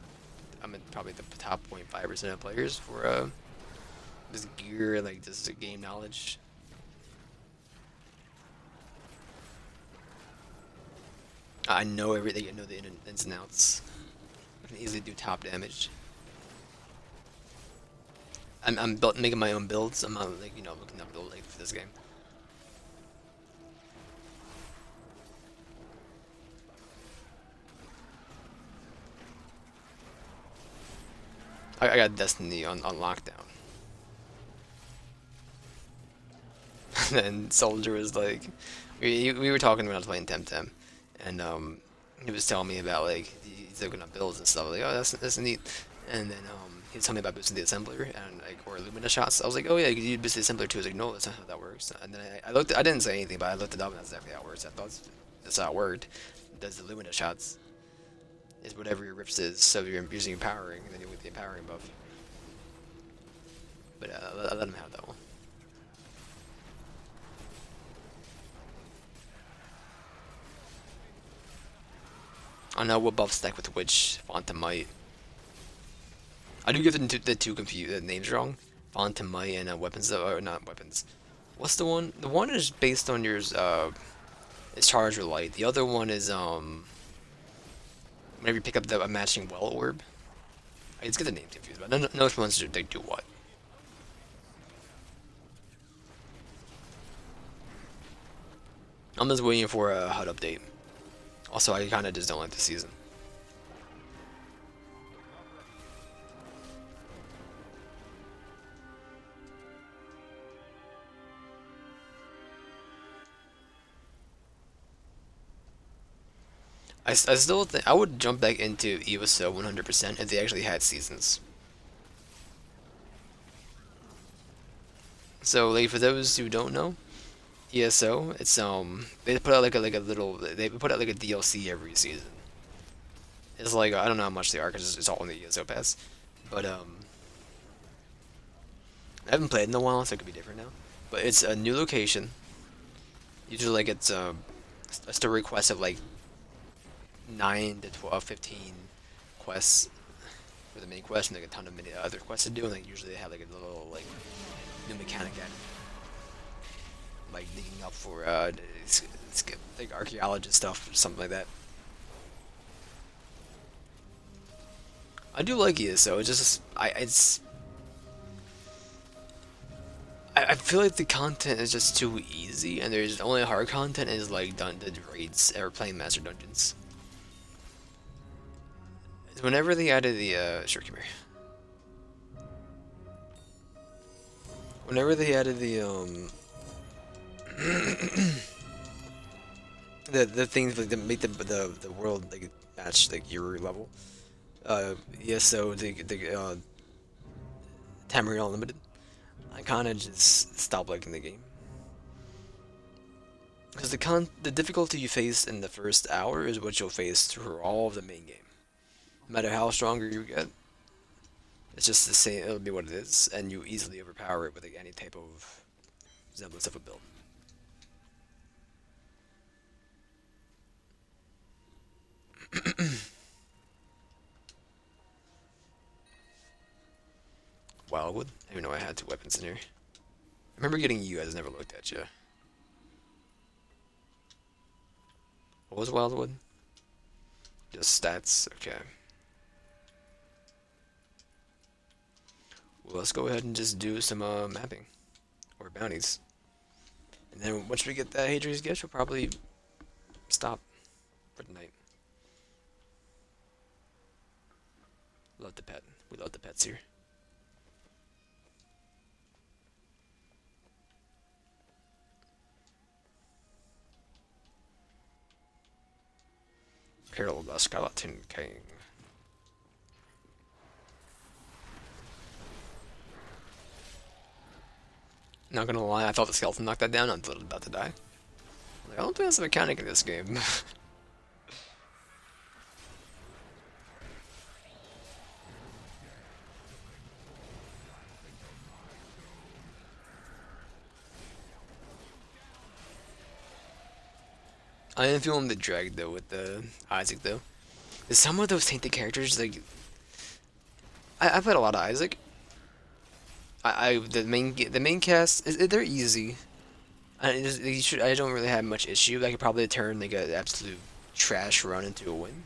probably the top 0.5% of players for this gear like this game knowledge. I know everything. I know the ins and outs. I can easily do top damage. I'm making my own builds. I'm not like looking up build like for this game. I got Destiny on lockdown. And Soldier was like, we were talking when I was playing Temtem, and he was telling me about like he's looking up builds and stuff. Like, oh, that's neat. And then he was telling me about boosting the assembler and like or Lumina shots. I was like, oh yeah, you could use boost the assembler too. I was like, no, that's not how that works. And then I looked. I didn't say anything, but I looked it up, and that's exactly how it works. I thought that's how it worked. It does the Lumina shots is whatever your rips is. So you're using empowering, and then you get the empowering buff. But I let him have that one. I don't know what buff stack with which font to might. I do give the two confused names wrong. Font to might and weapons though, or not weapons. What's the one? The one is based on yours. Is charge or light. The other one is whenever you pick up the a matching well orb. I just get the names confused, but no which ones they do what. I'm just waiting for a HUD update. Also, I kind of just don't like the season. I still think I would jump back into ESO 100% if they actually had seasons. So, like for those who don't know, ESO, it's they put out like a little they put out like a DLC every season. It's like I don't know how much they are because it's all in the ESO pass, but I haven't played in a while, so it could be different now. But it's a new location. Usually, like it's a story quest of like 9 to 12, 15 quests for the main quest, and like a ton of many other quests to do. And like usually they have like a little like new mechanic at like digging up for like archaeologist stuff or something like that. I do like it, so it's just I feel like the content is just too easy, and there's only hard content is like done the raids or playing master dungeons. Whenever they added the sure, come here. Whenever they added the the things like that make the world like match like your level. Yeah, so the Tamriel Unlimited, I kind of just stopped liking the game because the difficulty you face in the first hour is what you'll face through all of the main game. No matter how stronger you get, it's just the same. It'll be what it is, and you easily overpower it with like any type of semblance of a build. Wildwood? I didn't even know I had two weapons in here. I remember getting you guys, never looked at you. What was Wildwood? Just stats? Okay. Well, let's go ahead and just do some mapping. Or bounties. And then once we get that Hadrian's Gift, we'll probably stop for the night. Love the pet. We love the pets here. Herald the Skeleton King. Not gonna lie, I thought the skeleton knocked that down. I thought it was about to die. Like, I don't think that's a mechanic in this game. I am feeling the drag though with the Isaac though. Some of those tainted characters, like I played a lot of Isaac. I the main cast they're easy. I don't really have much issue. I could probably turn like an absolute trash run into a win.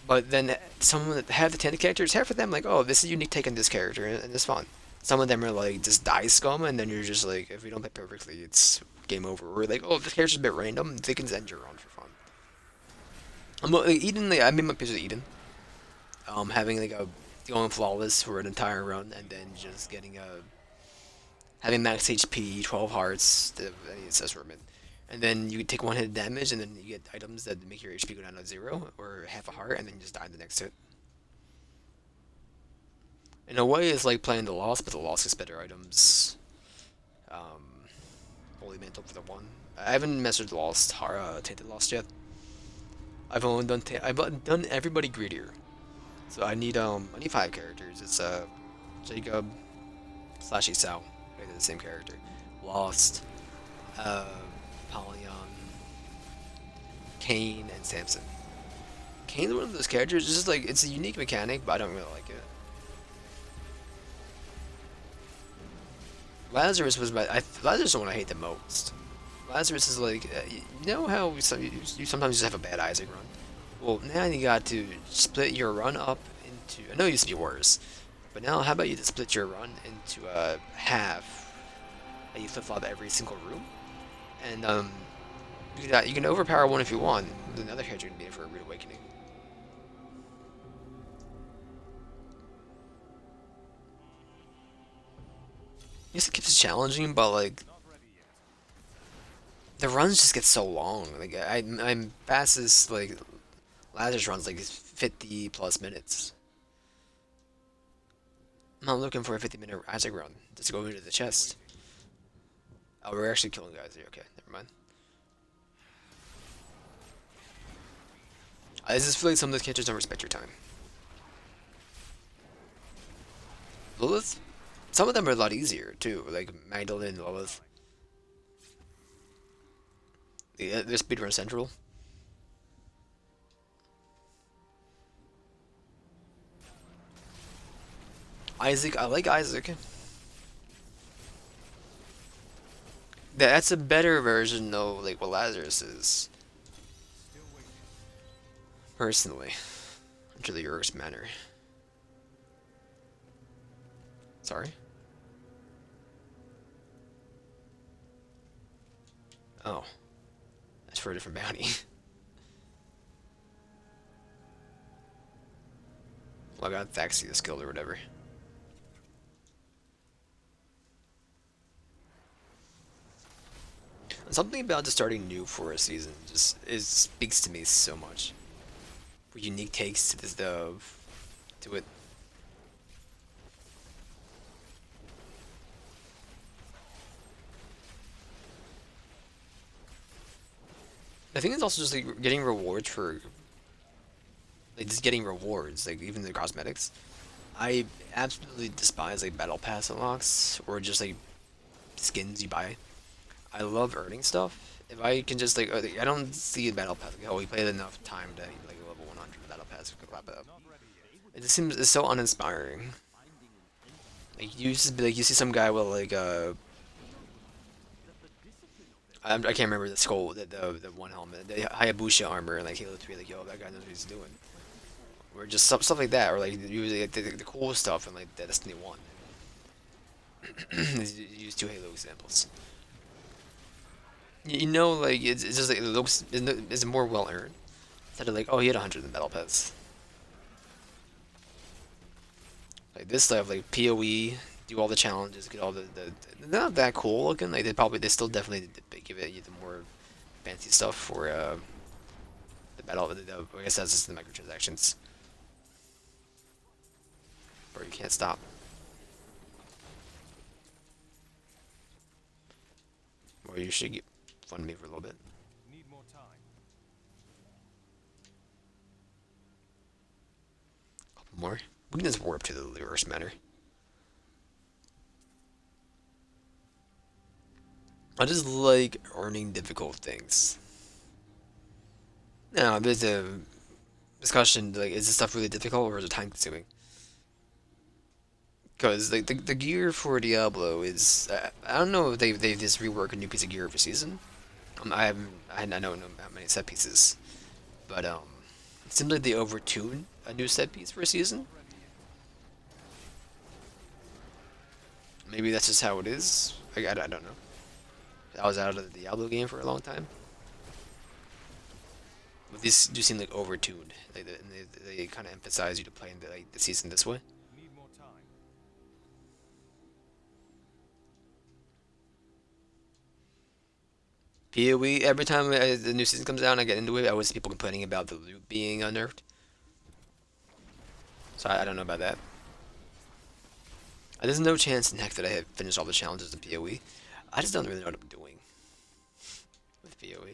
But then some that have the tainted characters, half of them like, oh, this is a unique take on this character, and it's fun. Some of them are like just die scum, and then you're just like, if we don't play perfectly, it's game over. Or like, oh, this character's a bit random, they can end your run for fun. Like, Eden, like, I made my peace with Eden. Having like a going flawless for an entire run, and then just getting a having max HP, 12 hearts, any assessment. And then you take one hit damage, and then you get items that make your HP go down to 0 or half a heart, and then you just die in the next hit. In a way, it's like playing the Lost, but the Lost gets better items. Holy Mantle for the one. I haven't messed with Lost, Tainted Lost yet. I've done everybody greedier. So I need 5 characters. It's Jacob slash Esau, they're the same character. Lost, uh, Polyon, Cain, and Samson. Cain's one of those characters. It's just like it's a unique mechanic, but I don't really like it. Lazarus was Lazarus is the one I hate the most. Lazarus is like you know how you sometimes just have a bad Isaac run. Well, now you got to split your run up into. I know it used to be worse, but now how about you just split your run into half? And you flip flop every single room, and you can overpower one if you want. Another character can be in for a rude awakening. Yes, it keeps it challenging, but like the runs just get so long. Like I'm fastest like Lazarus runs like 50 plus minutes. I'm not looking for a 50-minute Isaac run. Just go into the chest. Oh, we're actually killing guys here. Okay, never mind. I just feel like some of those characters don't respect your time. Lilith? Some of them are a lot easier, too. Like Magdalene and Lilith. Yeah, they're speedrun central. Isaac, I like Isaac. That's a better version, though, like what Lazarus is. Personally. Into the Urg's manner. Sorry? Oh. That's for a different bounty. Well, I got Thaxius killed or whatever. Something about just starting new for a season just speaks to me so much. What unique takes to this to it. I think it's also just like getting rewards for like just getting rewards, like even the cosmetics. I absolutely despise like battle pass unlocks or just like skins you buy. I love earning stuff. If I can just like, I don't see a battle pass. Like, oh, we played enough time to like level 100 battle pass. We could clap it up. It just seems it's so uninspiring. Like you just like you see some guy with like I can't remember the skull, the one helmet, the Hayabusa armor, and like Halo 3, like yo, that guy knows what he's doing. Or just stuff like that, or like usually like, the cool stuff in like Destiny 1. Use two Halo examples. You know, like it's just like it looks it's more well earned. Instead of like, oh, he had 100 in Battle Pass. Like this stuff, like PoE, do all the challenges, get all they're not that cool looking. Like they still definitely give it you the more fancy stuff for the battle. I guess that's just the microtransactions, or you can't stop. Or you should get fund me for a little bit. Need more time. Couple more. We can just warp to the reverse matter. I just like earning difficult things. Now, there's a discussion like, is this stuff really difficult or is it time consuming? Because like the gear for Diablo is I don't know if they just rework a new piece of gear every season. I don't know how many set pieces, but it seems like they overtune a new set piece for a season. Maybe that's just how it is. I don't know. I was out of the Diablo game for a long time. But these do seem like overtuned. Like they kind of emphasize you to play in the season this way. Need more time. PoE, every time the new season comes out and I get into it, I always see people complaining about the loot being unnerfed. So I don't know about that. There's no chance in heck that I have finished all the challenges in PoE. I just don't really know what I'm doing with PoE.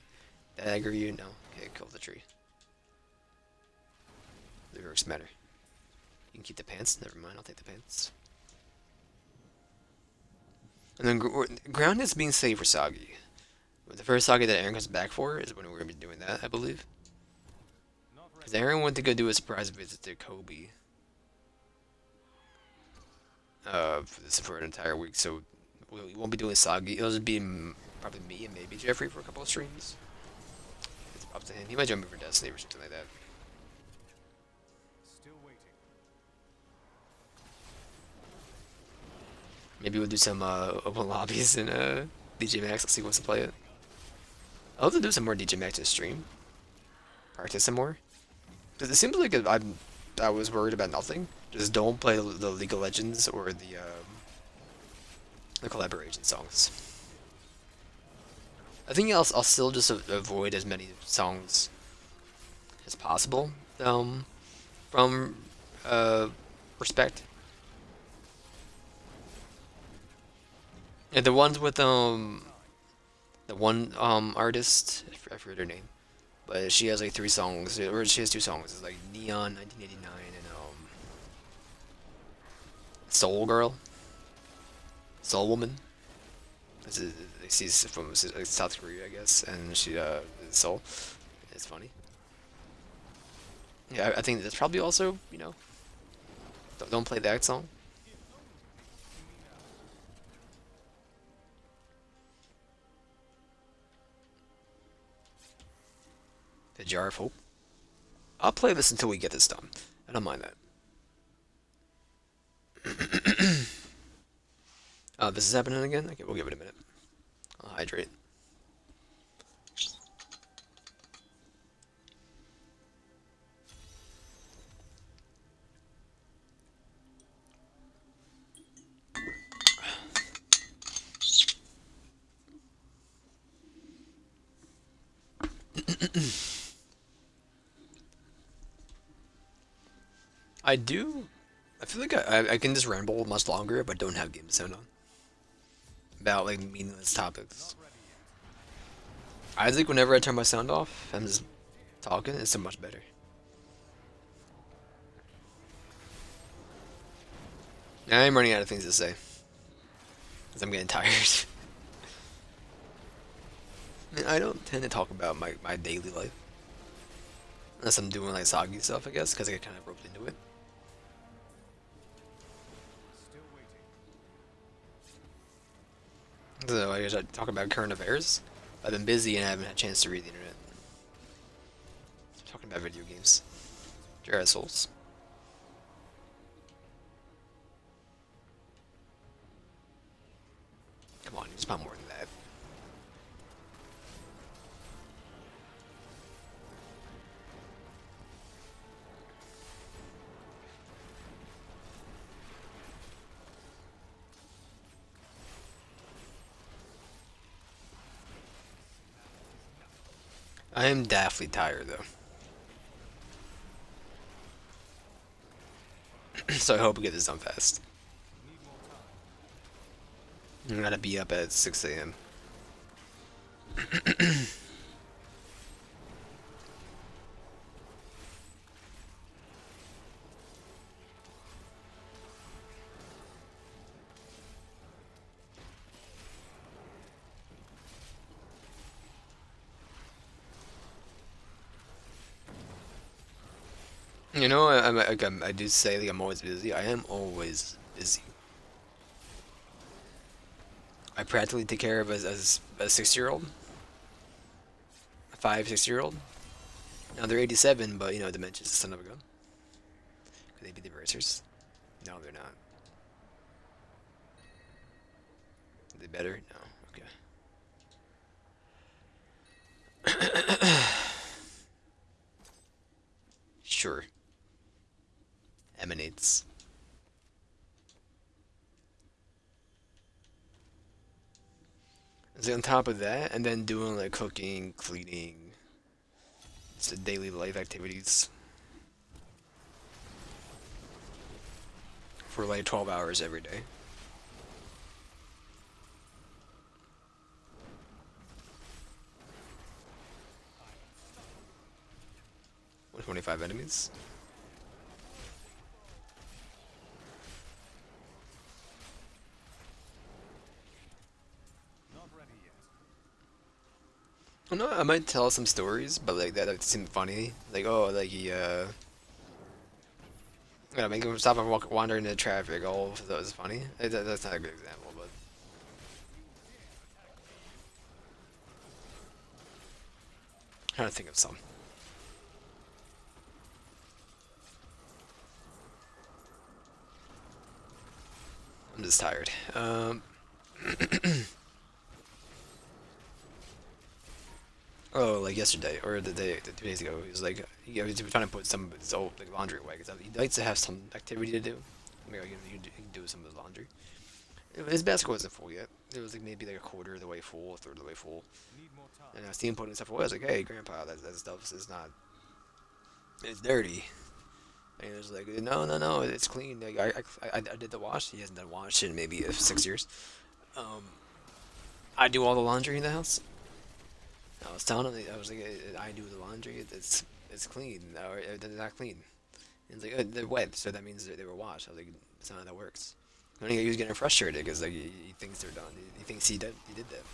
Did I agree you? No. Okay, kill the tree. Lyrics matter. You can keep the pants. Never mind, I'll take the pants. And then ground is being saved for Sagi. The first Sagi that Aaron comes back for is when we're gonna be doing that, I believe. Because Aaron went to go do a surprise visit to Kobe. For an entire week, so we won't be doing Sagi. It'll just be probably me and maybe Jeffrey for a couple of streams. It's up to him. He might join me for Destiny or something like that. Still waiting. Maybe we'll do some open lobbies in DJ Max. Let's see who wants to play it. I'll have to do some more DJ Max to stream. Practice some more. Because it seems like I was worried about nothing. Just don't play the League of Legends or the collaboration songs. I think I'll still just avoid as many songs as possible from respect. And the ones with the one artist, I forget her name, but she has like 3 songs, or she has 2 songs. It's like Neon 1989 and Soul Girl, Soul Woman. She's from South Korea, I guess, and she Soul. It's funny. Yeah, I think that's probably also don't play that song. The Jar of Hope. I'll play this until we get this done. I don't mind that. This is happening again? Okay, we'll give it a minute. I'll hydrate. I do. I feel like I can just ramble much longer, but don't have game sound on about like meaningless topics. I think whenever I turn my sound off, I'm just talking. It's so much better. I'm running out of things to say because I'm getting tired. I mean, I don't tend to talk about my daily life unless I'm doing like soggy stuff, I guess, because I get kind of roped into it. Still waiting. So I just talk about current affairs. I've been busy and I haven't had a chance to read the internet. Talking about video games. Your assholes. Come on, you just want more than that. I am daftly tired though, so I hope we get this done fast. Need more time. I'm gonna be up at 6 a.m. You know, I do say like I'm always busy. I am always busy. I practically take care of as a 6-year-old, a 5, 6-year-old. Now they're 87, but you know, dementia's a son of a gun. Could they be the racers? No, they're not. Are they better? No. Okay. Sure. Emanates. So on top of that, and then doing like cooking, cleaning, it's the daily life activities for like 12 hours every day. 125 enemies. Not ready yet. I know I might tell some stories, but like that seemed funny. Like oh, like he gotta make him stop and wander into traffic. Oh, that was funny. That's not a good example, but I'm trying to think of some. I'm just tired. Oh, like yesterday or the 2 days ago, he was like, he was trying to put some of his old like laundry away because he likes to have some activity to do. Maybe he can do some of his laundry. His basket wasn't full yet. It was like maybe like a quarter of the way full, a third of the way full. Need more time. And I see him putting stuff away. I was like, "Hey, Grandpa, that stuff is not. It's dirty." And he was like, "No, no, no, it's clean. Like, I did the wash. He hasn't done wash in maybe 6 years. Um, I do all the laundry in the house. I was telling him, I was like, I do the laundry. It's clean, or it's not clean. And he's like, they're wet, so that means they were washed. I was like, that's not how that works. And he was getting frustrated because like he thinks they're done. He thinks he did that.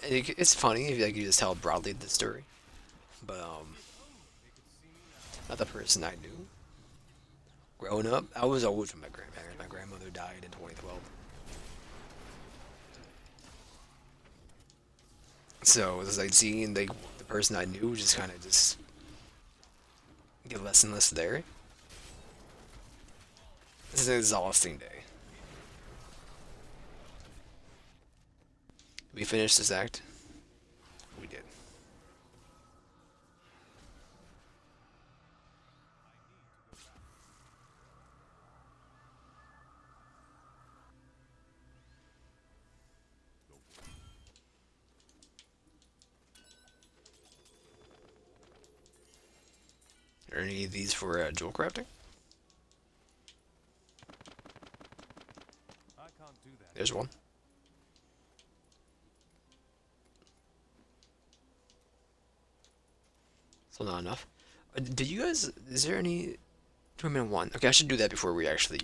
And it's funny if like you just tell broadly the story, but not the person I knew. Growing up, I was always with my grandparents. My grandmother died in 2012, so it was like seeing like the person I knew just kind of just get less and less there. This is an exhausting day. We finished this act. We did. Are any of these for jewel crafting? I can't do that. There's one. Still not enough. Did you guys? Is there any? 2 1. Okay, I should do that before we actually,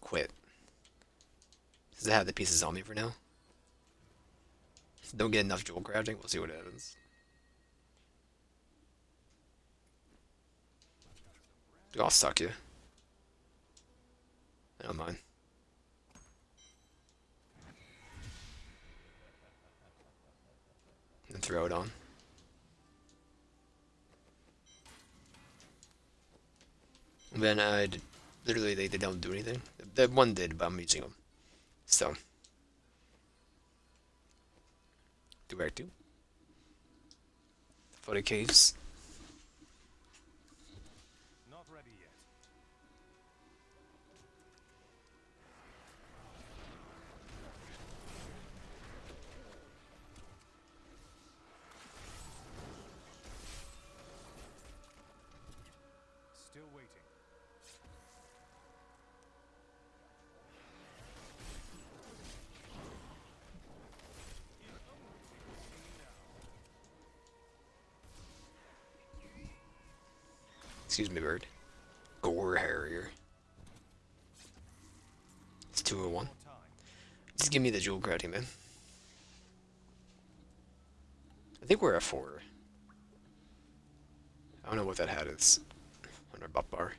quit. Does it have the pieces on me for now? Don't get enough jewel crafting. We'll see what happens. Dude, I'll suck you. I don't mind. And throw it on. And then literally they don't do anything. That one did, but I'm using them. So, direct to for the caves. Not ready yet. Still waiting. Excuse me, bird. Gore Harrier. It's 201. More time. Just give me the jewel crafting, man. I think we're at 4. I don't know what that hat is on our buff bar.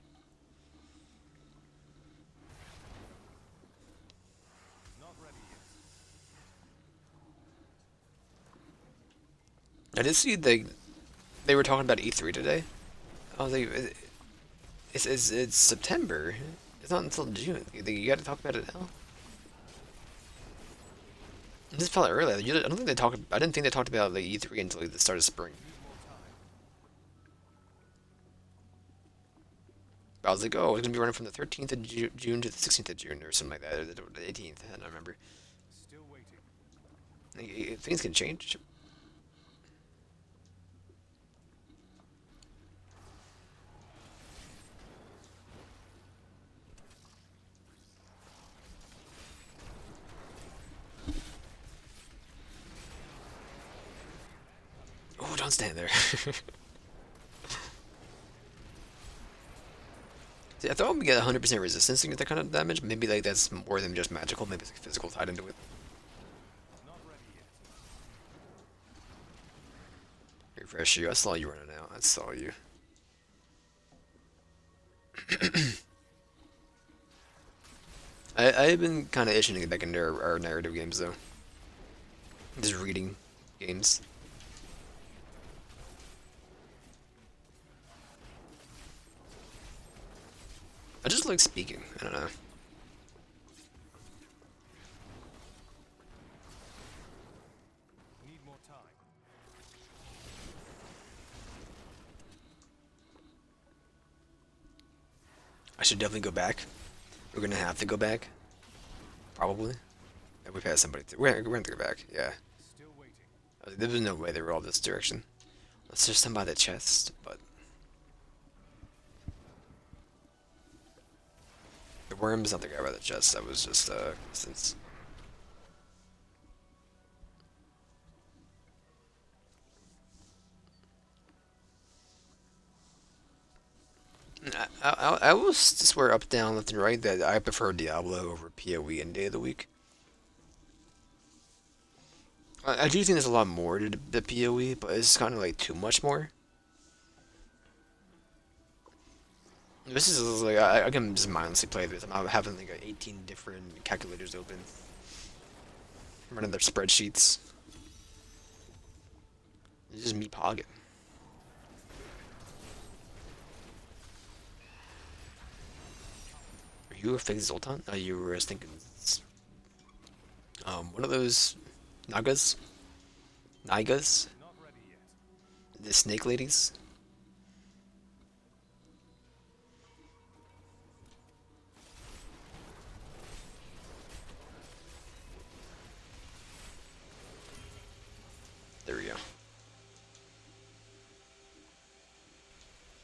Not ready yet. I did see they were talking about E3 today. I was like, it's September. It's not until June. You got to talk about it now. This felt early. I don't think they talked. I didn't think they talked about like E3 until like, the start of spring. Need more time. But I was like, oh, it's gonna be running from the 13th of June to the 16th of June or something like that, or the 18th. I don't remember. Still waiting. Like, things can change. Oh, don't stand there. See, I thought we get 100% resistance to get that kind of damage. Maybe like that's more than just magical. Maybe it's like, physical tied into it. Not ready yet. Refresh you. I saw you running out. I saw you. I've been kind of itching to get back into our narrative games though. Just reading games. I just like speaking. I don't know. Need more time. I should definitely go back. We're gonna have to go back. Probably. Yeah, we've had somebody. We're gonna have to go back. Yeah. Still waiting. There was no way they were all this direction. Let's just stand by the chest, but the worm's not the guy by the chest. That was just since. I will swear up, down, left, and right that I prefer Diablo over PoE any day of the week. I do think there's a lot more to the PoE, but it's kind of like too much more. This is like I can just mindlessly play this. I'm having like 18 different calculators open, running their spreadsheets. It's just me pogging. Are you a fake Zoltan? You were thinking one of those Nagas? Nigas? Not ready yet. The snake ladies? There we go.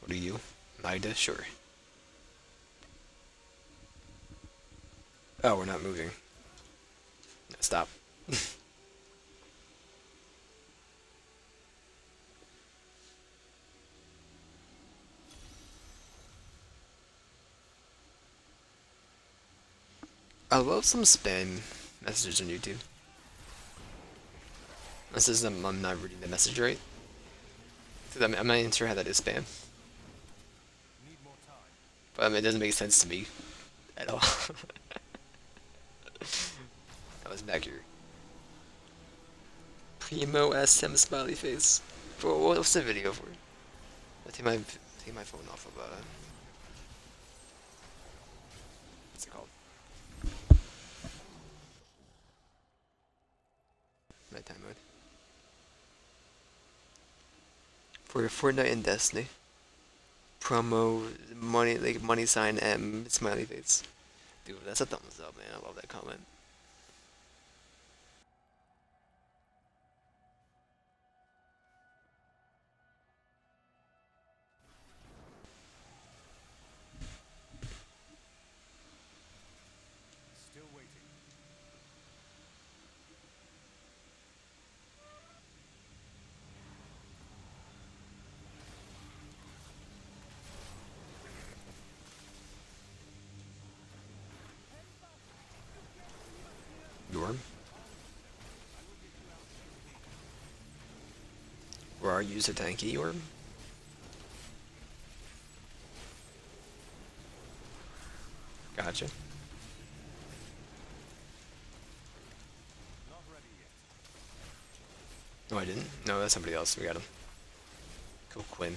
What are you? Nida? Sure. Oh, we're not moving. No, stop. I love some spam messages on YouTube. This is I'm not reading the message right. 'Cause I'm not even sure how that is spam. Need more time. But I mean, it doesn't make sense to me at all. I was back here. Primo SM smiley face. For what's the video for? I take my phone off of what's it called? Nighttime mode. For Fortnite and Destiny. Promo money like money sign M smiley face. Dude, that's a thumbs up, man. I love that comment. Still waiting. Yorm? Or are you a tanky Yorm? Gotcha. Not ready yet. No, I didn't. No, that's somebody else. We got him. Cool, Quinn.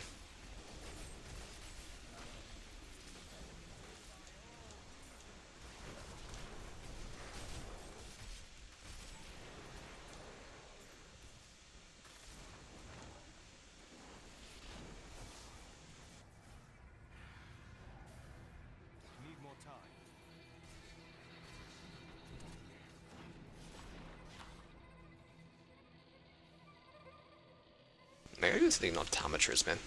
Need more time. Man, I just think an optometrist, man.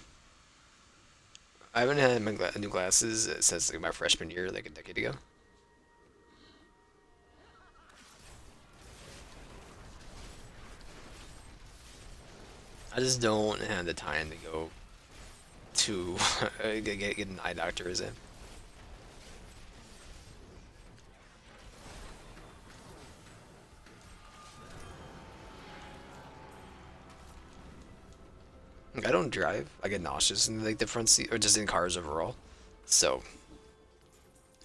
I haven't had my new glasses since like my freshman year, like a decade ago. I just don't have the time to go to get an eye doctor, is it? Like, I don't drive. I get nauseous in like the front seat, or just in cars overall. So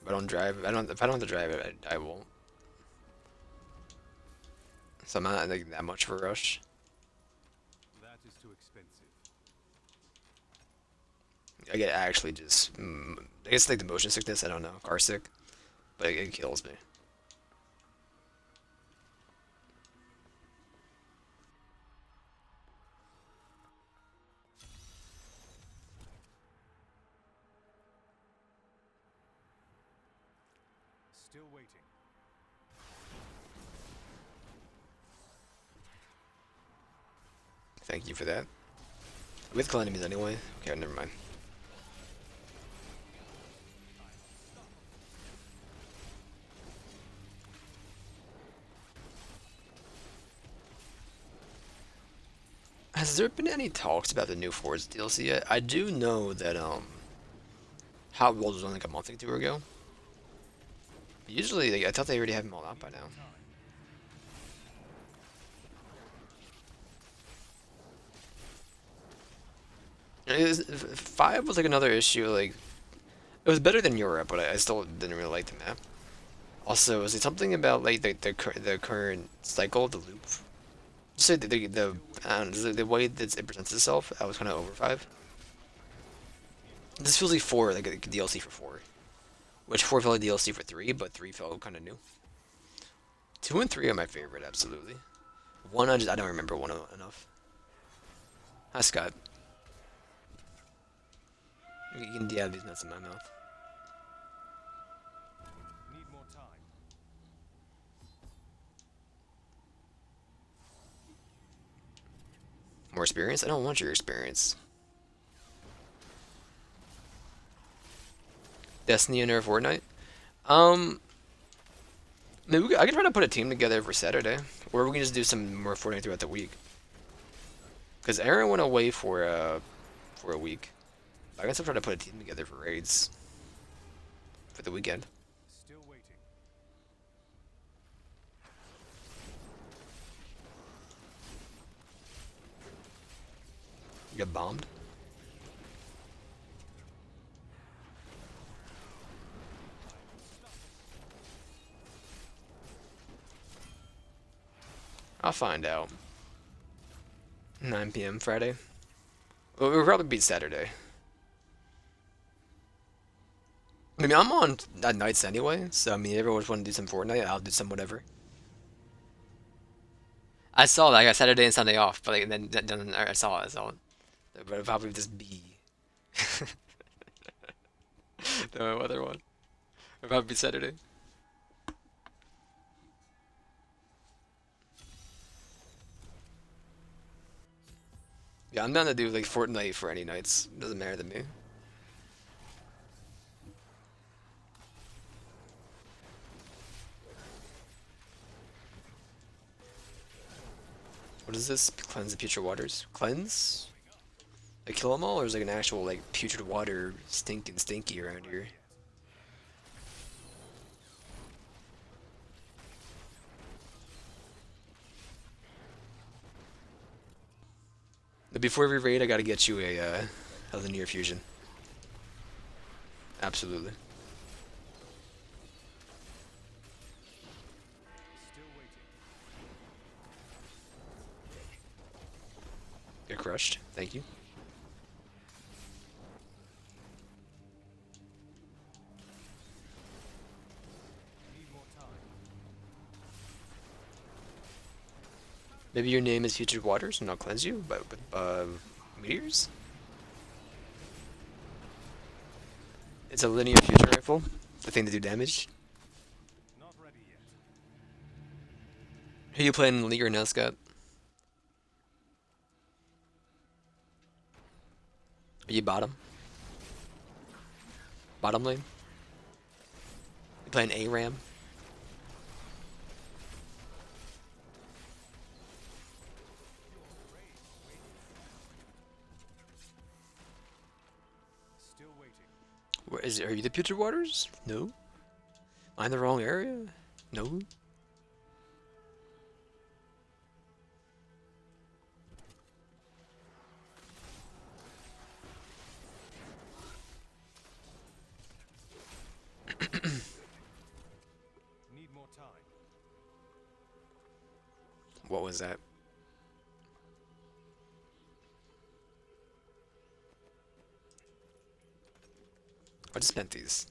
if I don't drive, I don't. If I don't have to drive it, I won't. So I'm not like that much of a rush. That is too expensive. I get actually just, I guess like the motion sickness. I don't know, car sick, but it kills me. Still waiting. Thank you for that. With kill enemies anyway. Okay, never mind. Has there been any talks about the new Forza DLC yet? I do know that Hot Wheels was on like a month or two ago. Usually, like, I thought they already have them all out by Need more now. time. Five was like another issue. Like, it was better than Europe, but I still didn't really like the map. Also, was it something about like the current cycle, the loop? Just say the I don't know, the way that it presents itself. I was kind of over five. This feels like four, like a DLC for four, which four felt like DLC for three, but three felt kind of new. Two and three are my favorite, absolutely. One, I don't remember one enough. Hi, Scott. You can dab these nuts in my mouth. Need more time. More experience? I don't want your experience. Destiny and or Fortnite? Um, maybe I could try to put a team together for Saturday, or we can just do some more Fortnite throughout the week. Cause Aaron went away for a week. I guess I'll try to put a team together for raids for the weekend. Still waiting. Get bombed. I'll find out. 9 p.m. Friday. Well, we'll probably be Saturday. I mean, I'm on at nights anyway, so I mean, everyone's want to do some Fortnite, I'll do some whatever. I saw that I got Saturday and Sunday off, but like, then I saw it. But it'll probably just be the other one. It'll probably be Saturday. Yeah, I'm down to do like Fortnite for any nights. Doesn't matter to me. What is this? Cleanse the putrid waters. Cleanse? Like kill them all, or is like an actual like putrid water stinking stinky around here? But before we raid, I gotta get you a linear fusion. Absolutely. Still waiting. Get crushed. Thank you. Need more time. Maybe your name is Putrid Waters and I'll cleanse you, but with meteors? It's a linear fusion rifle. The thing to do damage. Not ready yet. Who you playing in League or now, Scott? Are you bottom? Bottom lane? You playing ARAM? Still waiting. Where is it? Are you the Putrid Waters? No. Am I in the wrong area? No. Need more time. What was that? I just spent these.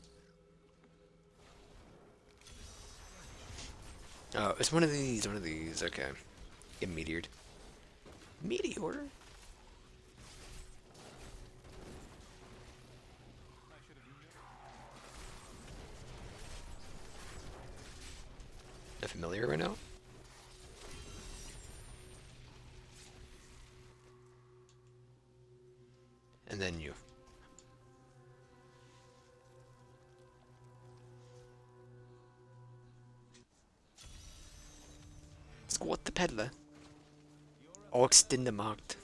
Oh, it's one of these, one of these. Okay. Get meteored. Meteor? I should have known. Not familiar right now? And then you. Squat the peddler. Oxten the marked.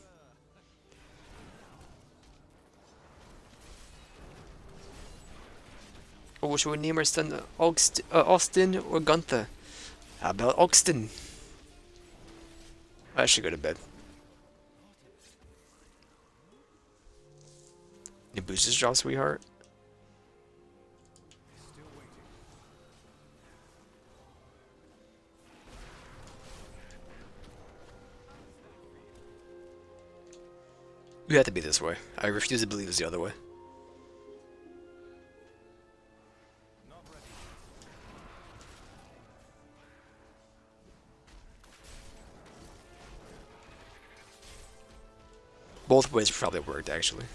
Oh, should we name our son Austin or Gunther? How about Oxton? I should go to bed. Any boosters drop, sweetheart? Still waiting. You have to be this way. I refuse to believe it's the other way. Not ready. Both ways probably worked, actually.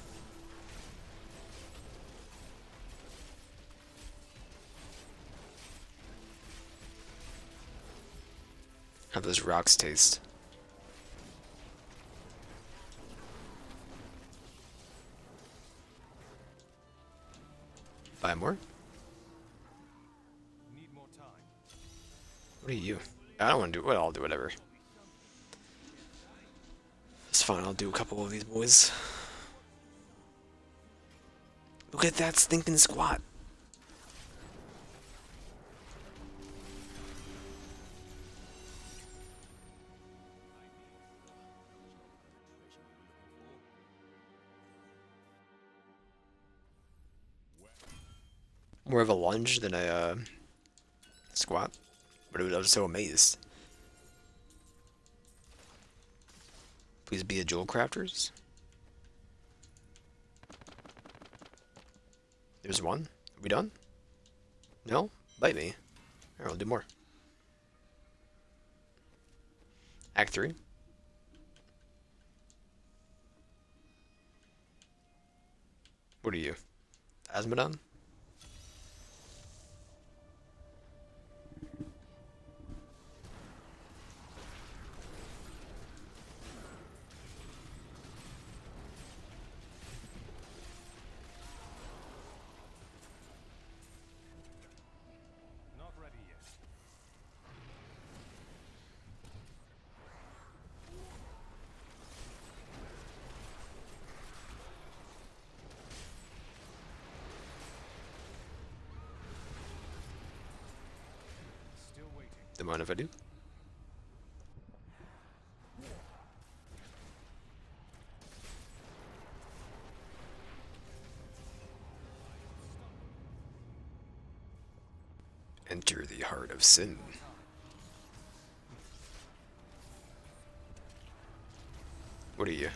How those rocks taste. Buy more? Need more time. What are you? I don't want to do. Well, I'll do whatever. It's fine. I'll do a couple of these boys. Look at that stinking squat. more of a lunge than a squat. But I was so amazed. Please be a jewel crafters. There's one. Are we done? No? Bite me. Alright, I'll do more. Act 3. What are you? Asmodon? Not ready yet. Still waiting. Don't mind if I do. Enter the heart of sin. What are you?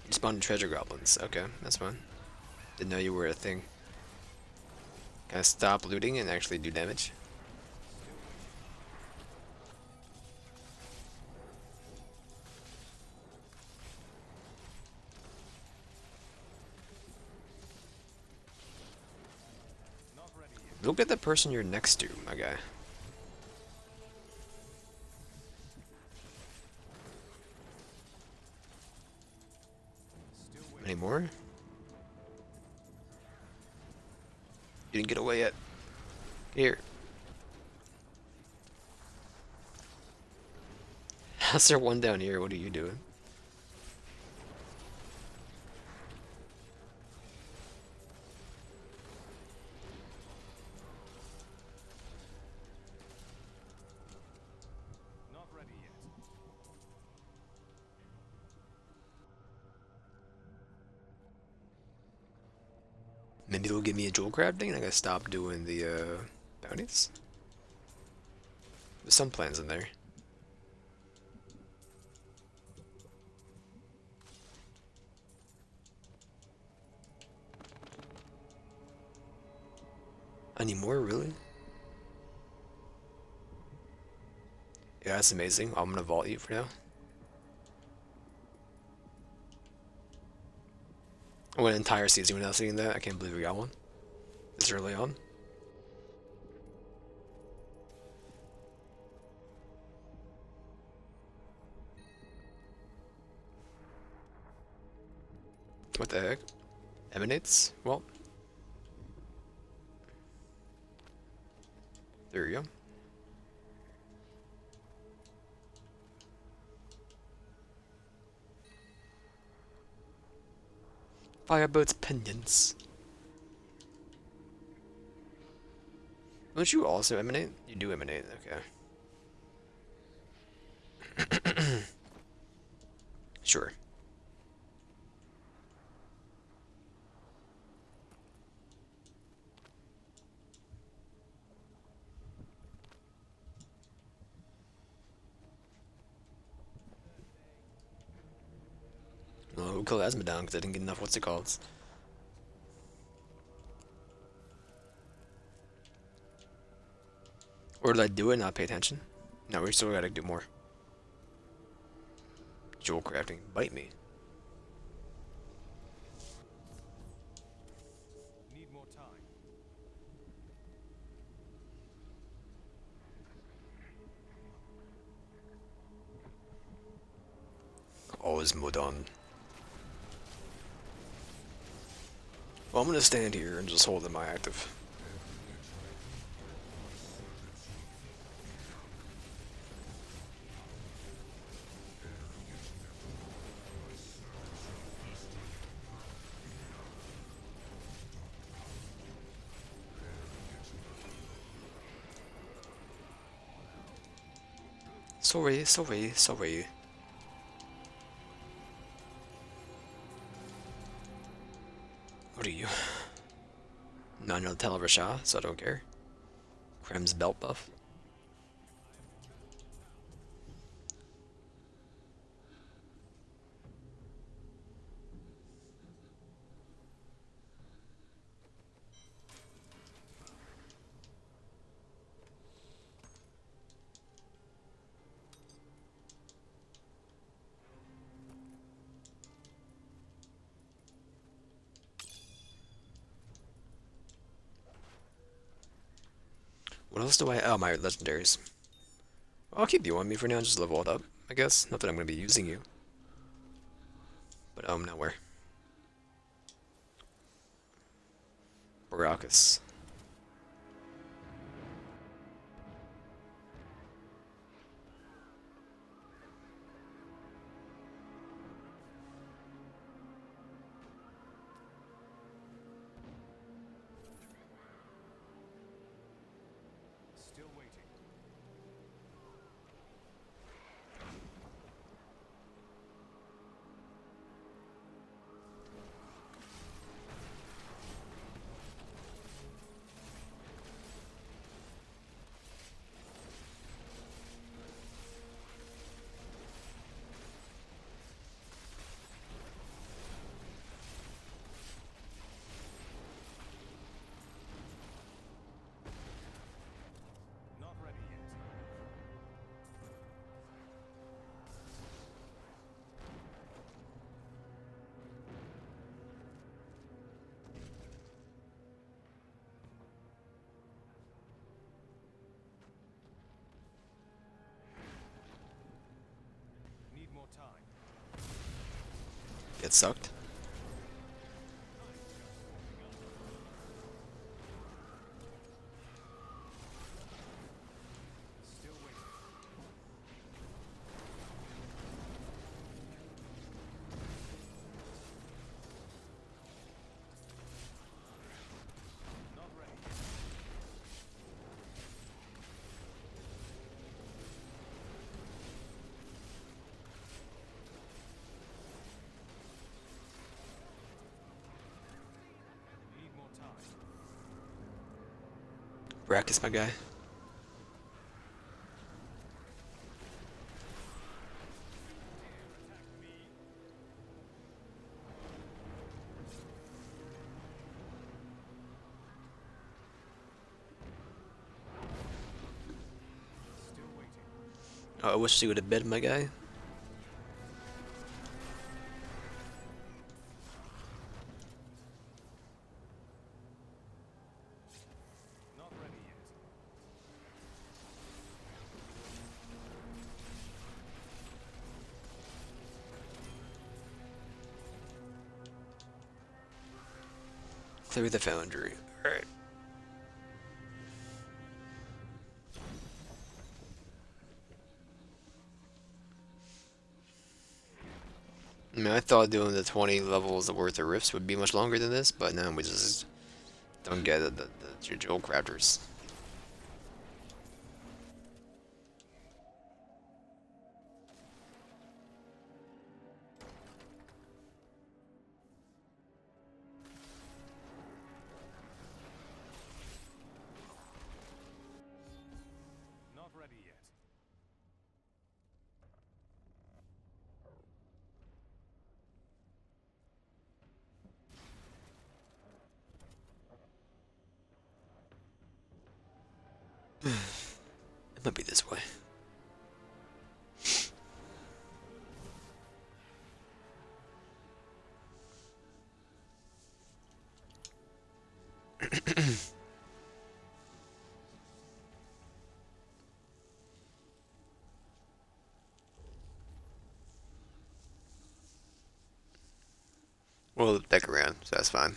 You spawned treasure goblins. Okay, that's fine. Didn't know you were a thing. Can I stop looting and actually do damage? Not ready yet. Look at the person you're next to, my guy. Still waiting. Any more? You didn't get away yet. Here. How's there one down here? What are you doing? Not ready yet. Maybe they'll give me a jewel crafting and I gotta stop doing the bounties. There's some plans in there. Any more, really? Yeah, that's amazing. I'm gonna vault you for now. I went an entire season without seeing that. I can't believe we got one this early on. What the heck? Emanates? Well, there you go. Fireboat's pinions. Don't you also emanate? You do emanate, okay. Sure. Well, we'll kill Asmodon because I didn't get enough what's it called. Or did I do it and not pay attention? No, we still gotta do more. Jewel crafting. Bite me. Need more time. Osmodon. Well, I'm gonna stand here and just hold them active. Sorry. What are you? Not another Televashah, so I don't care. Krem's belt buff. What else do I? Oh, my legendaries. Well, I'll keep you on me for now. Just level it up, I guess. Not that I'm gonna be using you, but nowhere. Baracus. Still waiting. Not ready yet. Need more time. Get sucked. Still waiting. Not ready yet. Need more time. Baracus, my guy. Still waiting. Oh, I wish you would have bid, my guy. Not ready yet. Clear the foundry. Alright. I mean, I thought doing the 20 levels worth of rifts would be much longer than this, but no, we just don't get it. The jewel crafters. Not ready yet. It might be this way. We'll loop back around, so that's fine.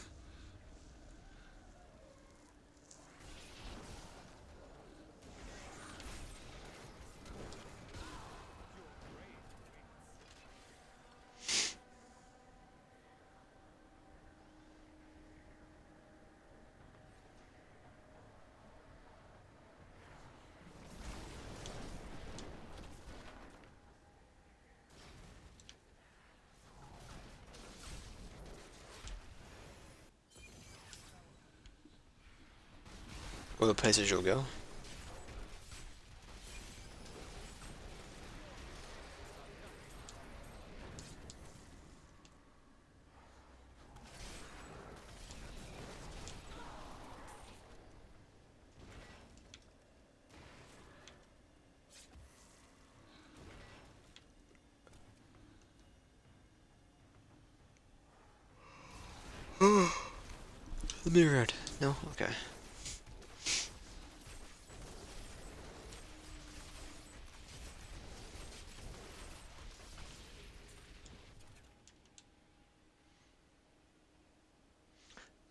Or the places you'll go. The mirror. No? Okay.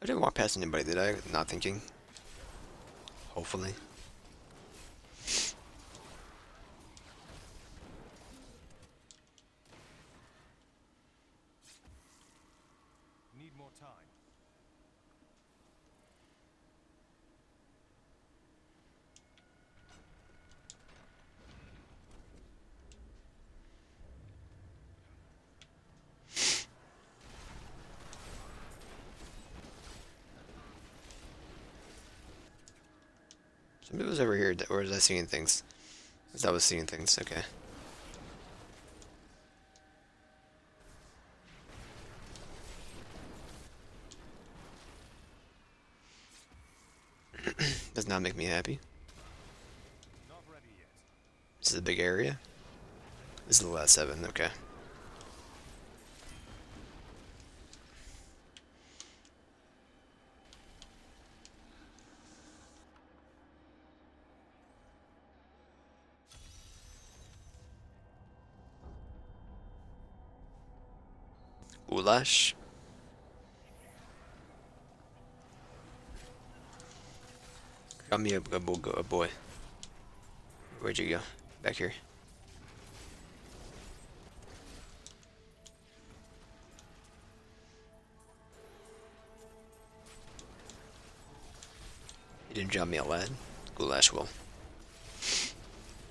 I didn't walk past anybody, did I? Not thinking. Hopefully. Need more time. Somebody was over here, or was I seeing things? Because I was seeing things, okay. Does not make me happy. Not ready yet. This is a big area. This is the last 7, okay. Goulash. Got me a boy. Where'd you go? Back here. You didn't drop me a lad. Goulash will.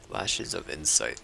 Flashes of insight.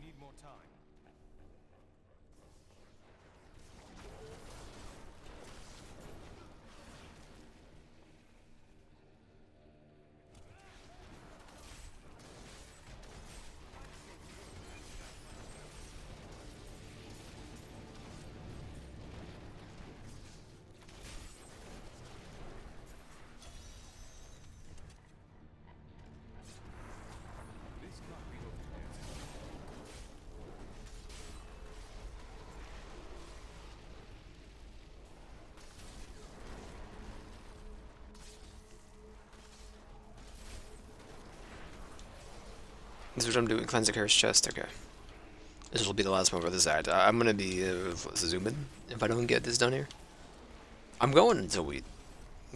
Need more time. This can't be over yet. This is what I'm doing. Cleanse the cursed chest. Okay. This will be the last one for this act. I'm gonna be zooming if I don't get this done here. I'm going until we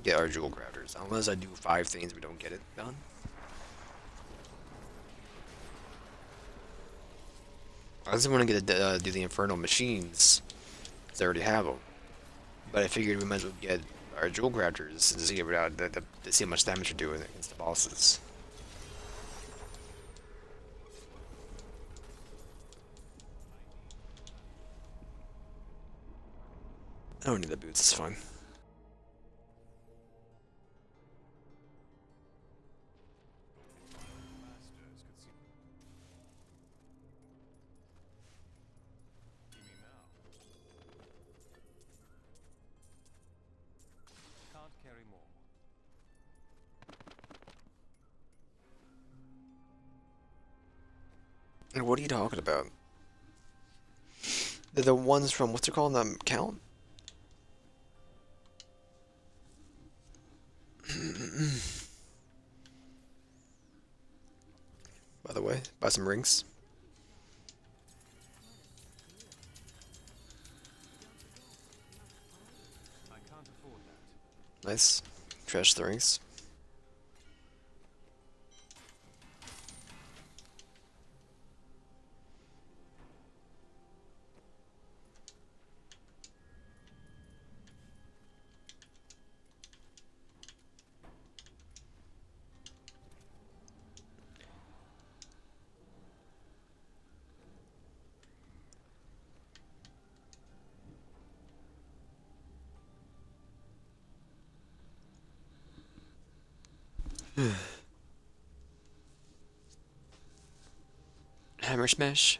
get our jewel grabbers. Unless I do 5 things, we don't get it done. I just want to get do the infernal machines, because I already have them. But I figured we might as well get our jewel grabbers and see out to see how much damage we're doing against the bosses. I don't need the boots. It's fine. Masters could see. You mean now? Can't carry more. What are you talking about? They're the ones from what's it called? Count? By the way, buy some rings. I can't afford that. Nice. Trash the rings. Hammer smash.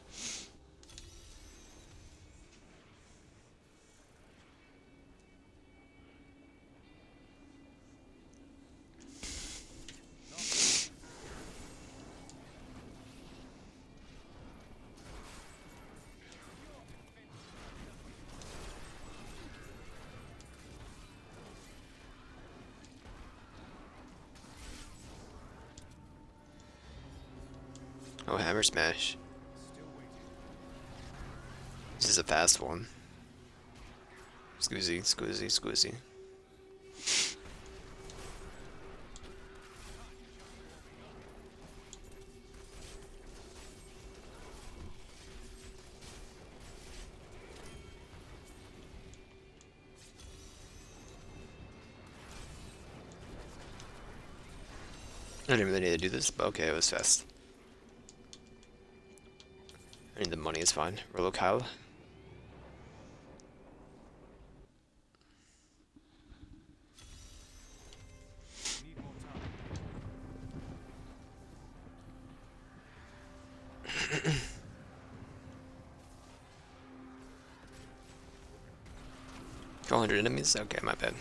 Not ready. Oh, hammer smash. Still waiting. This is a fast one. Squeezy, squeezy, squeezy. I didn't really need to do this, but okay, it was fast. I need the money, it's fine. Rolo Kyle. Need more time. Couple hundred enemies? Okay, my bad.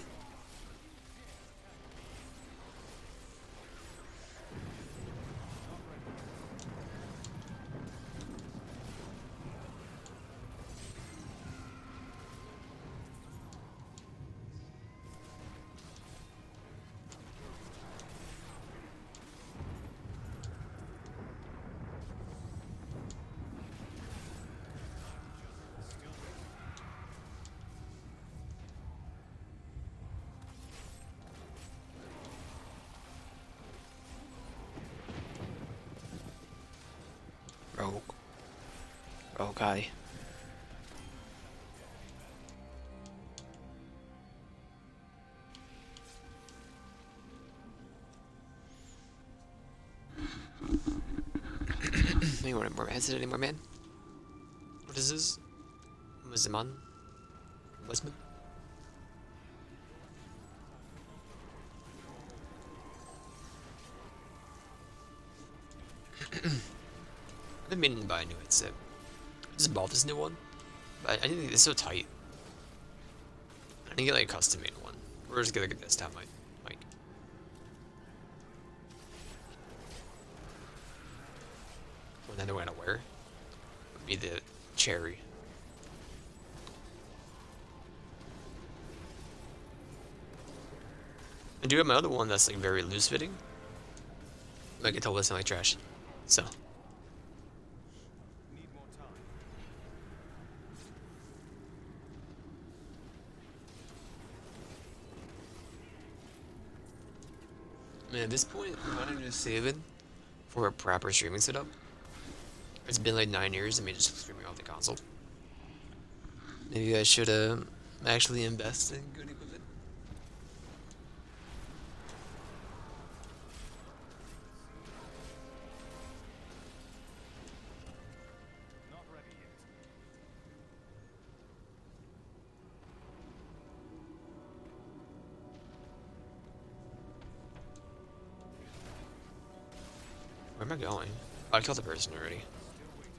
Still waiting. Rogue. Rogue guy. Anyone more? Has it any more, man? What is this? Maziman? Westman? I've been meaning to buy a new headset. I just bought this new one, but I think it's so tight. I need to get like a custom made one. Or just get like a desktop mic. One that I want to wear would be the Cherry. I do have my other one that's like very loose fitting. I get told it's not like trash. So Need more time. man, at this point, I'm kind of just saving for a proper streaming setup. It's been like 9 years of me just streaming off the console. Maybe I should actually invest in good equipment. Not ready yet. Where am I going? Oh, I killed the person already. Still waiting.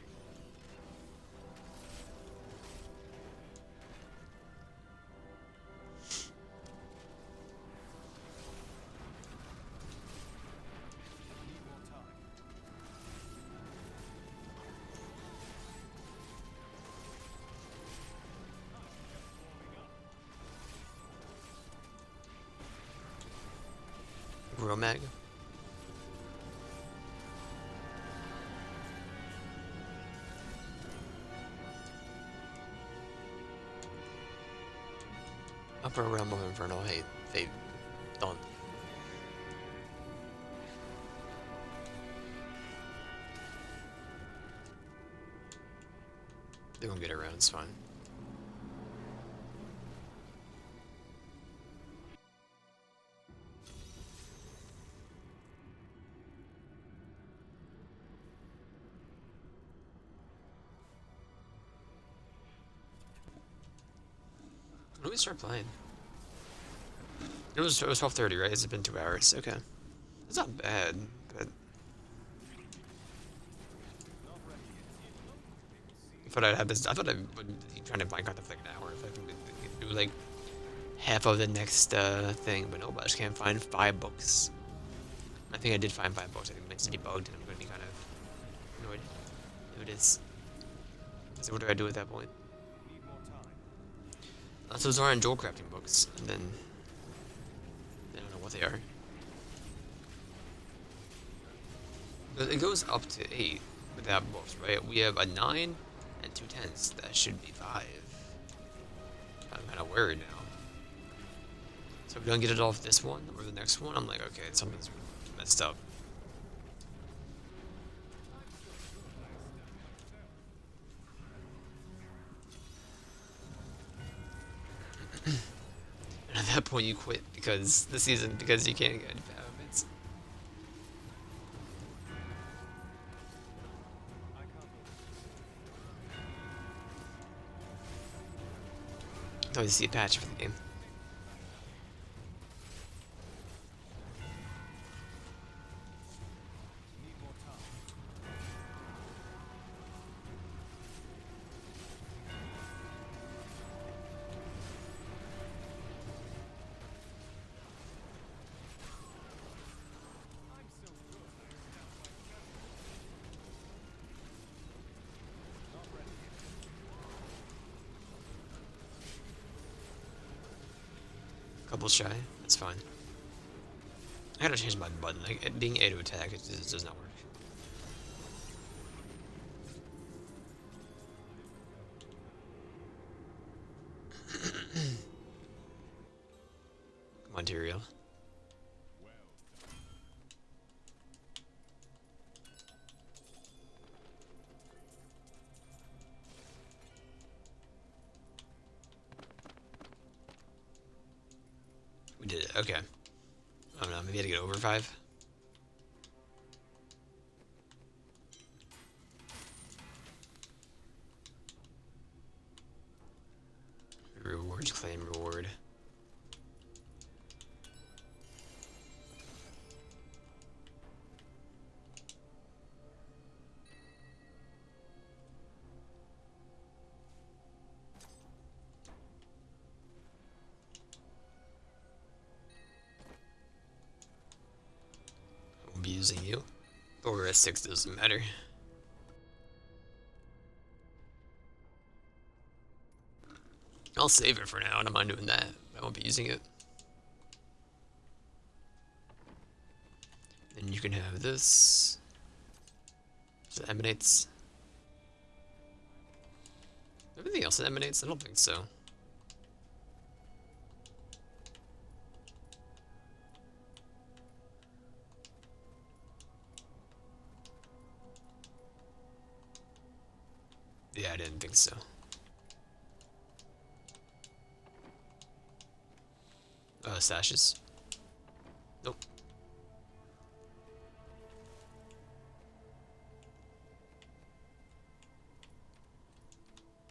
Need more time. Romag. Upper realm of infernal hate. They don't. They won't get around. It's fine. When do we start playing? It was 12:30, right? It's been 2 hours. Okay, it's not bad, but I thought I'd have this. I thought I would be trying to Minecraft for like an hour if I could do like half of the next thing, but no, but I just can't find 5 books. I think I did find 5 books. I think it's debugged, and I'm gonna be kind of annoyed if it is. So what do I do at that point? Those aren't Joel crafting books, and then I don't know what they are. But it goes up to 8 without books, right? We have a 9 and 2 10s. That should be 5. I'm kind of worried now. So if we don't get it off this one or the next one, I'm like, okay, something's messed up. And at that point, you quit because because you can't get habits. I always see a patch for the game. Couple shy, that's fine. I gotta change my button. Like, it being A to attack, it just does not work. Come on, Tyrael. We did it, okay. I don't know, maybe I had to get over 5? Rewards, claim reward. I won't be using you. But we're at 6, doesn't matter. I'll save it for now, I don't mind doing that. I won't be using it. Then you can have this. So it emanates. Everything else that emanates? I don't think so. Yeah, I didn't think so. Sashes. Nope.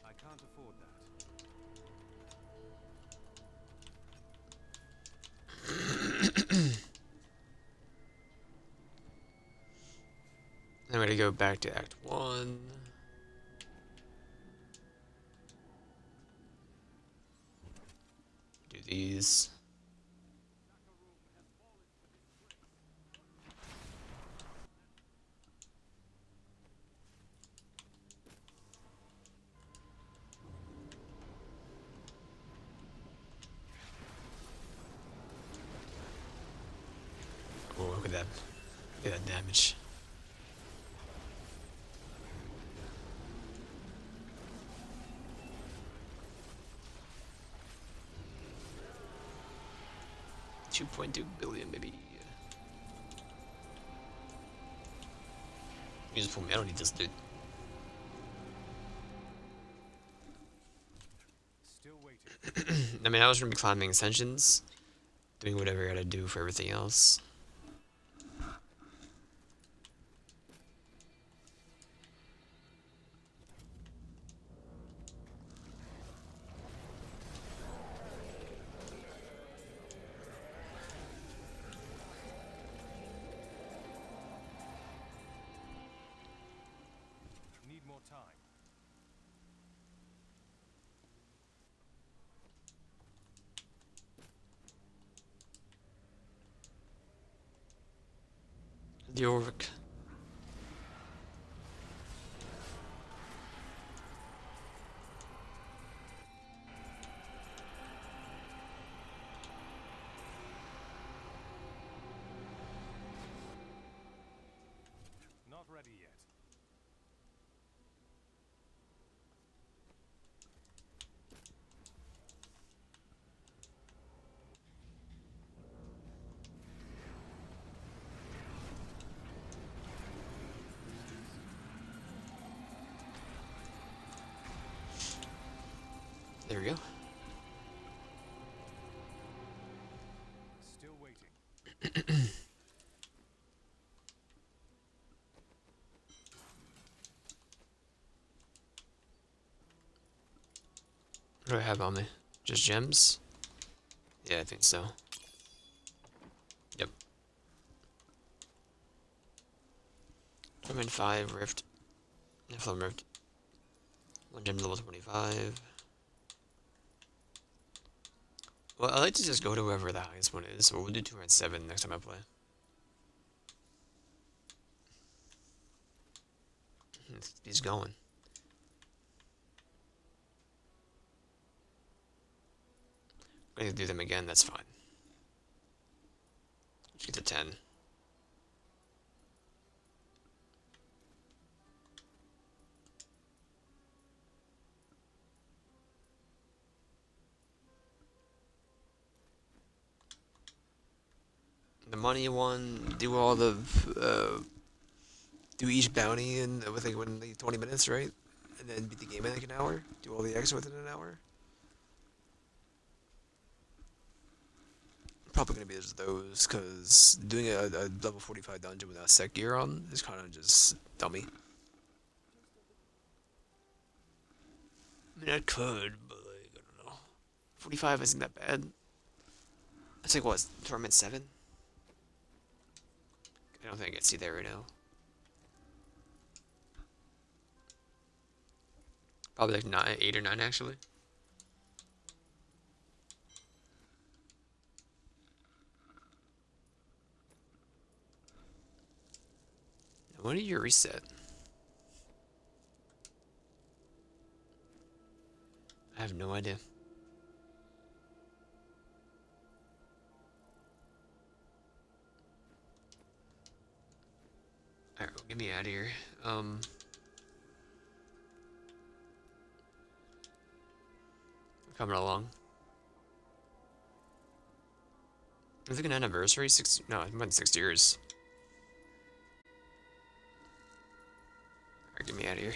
I can't afford that. I'm gonna go back to Act 1. Do these. Look at that. Look at that damage. $2.2 billion, maybe. You just pull me. I don't need this dude. Still waiting. I mean, I was gonna be climbing ascensions, doing whatever I gotta do for everything else. Need more time. The Orc. Not ready yet. There we go. Still waiting. What do I have on me? Just gems? Yeah, I think so. Yep. Torment 5, Rift. Yeah, Flame Rift. 1 gem to level 25. Well, I like to just go to whoever the highest one is, so we'll do 207 next time I play. He's going. I'm gonna do them again, that's fine. Let's get to 10. The money one, do all the, do each bounty in, within like 20 minutes, right? And then beat the game in like an hour? Do all the extra within an hour? Probably gonna be just those, because doing a level 45 dungeon without set gear on is kind of just dummy. I mean, I could, but like, I don't know. 45 isn't that bad. It's like, what, Torment 7? I don't think I can see that right now. Probably like 9, 8 or 9 actually. When did you reset? I have no idea. Alright, well, get me out of here. We're coming along. I think an anniversary? 6, no, it went 6 years. Alright, get me out of here.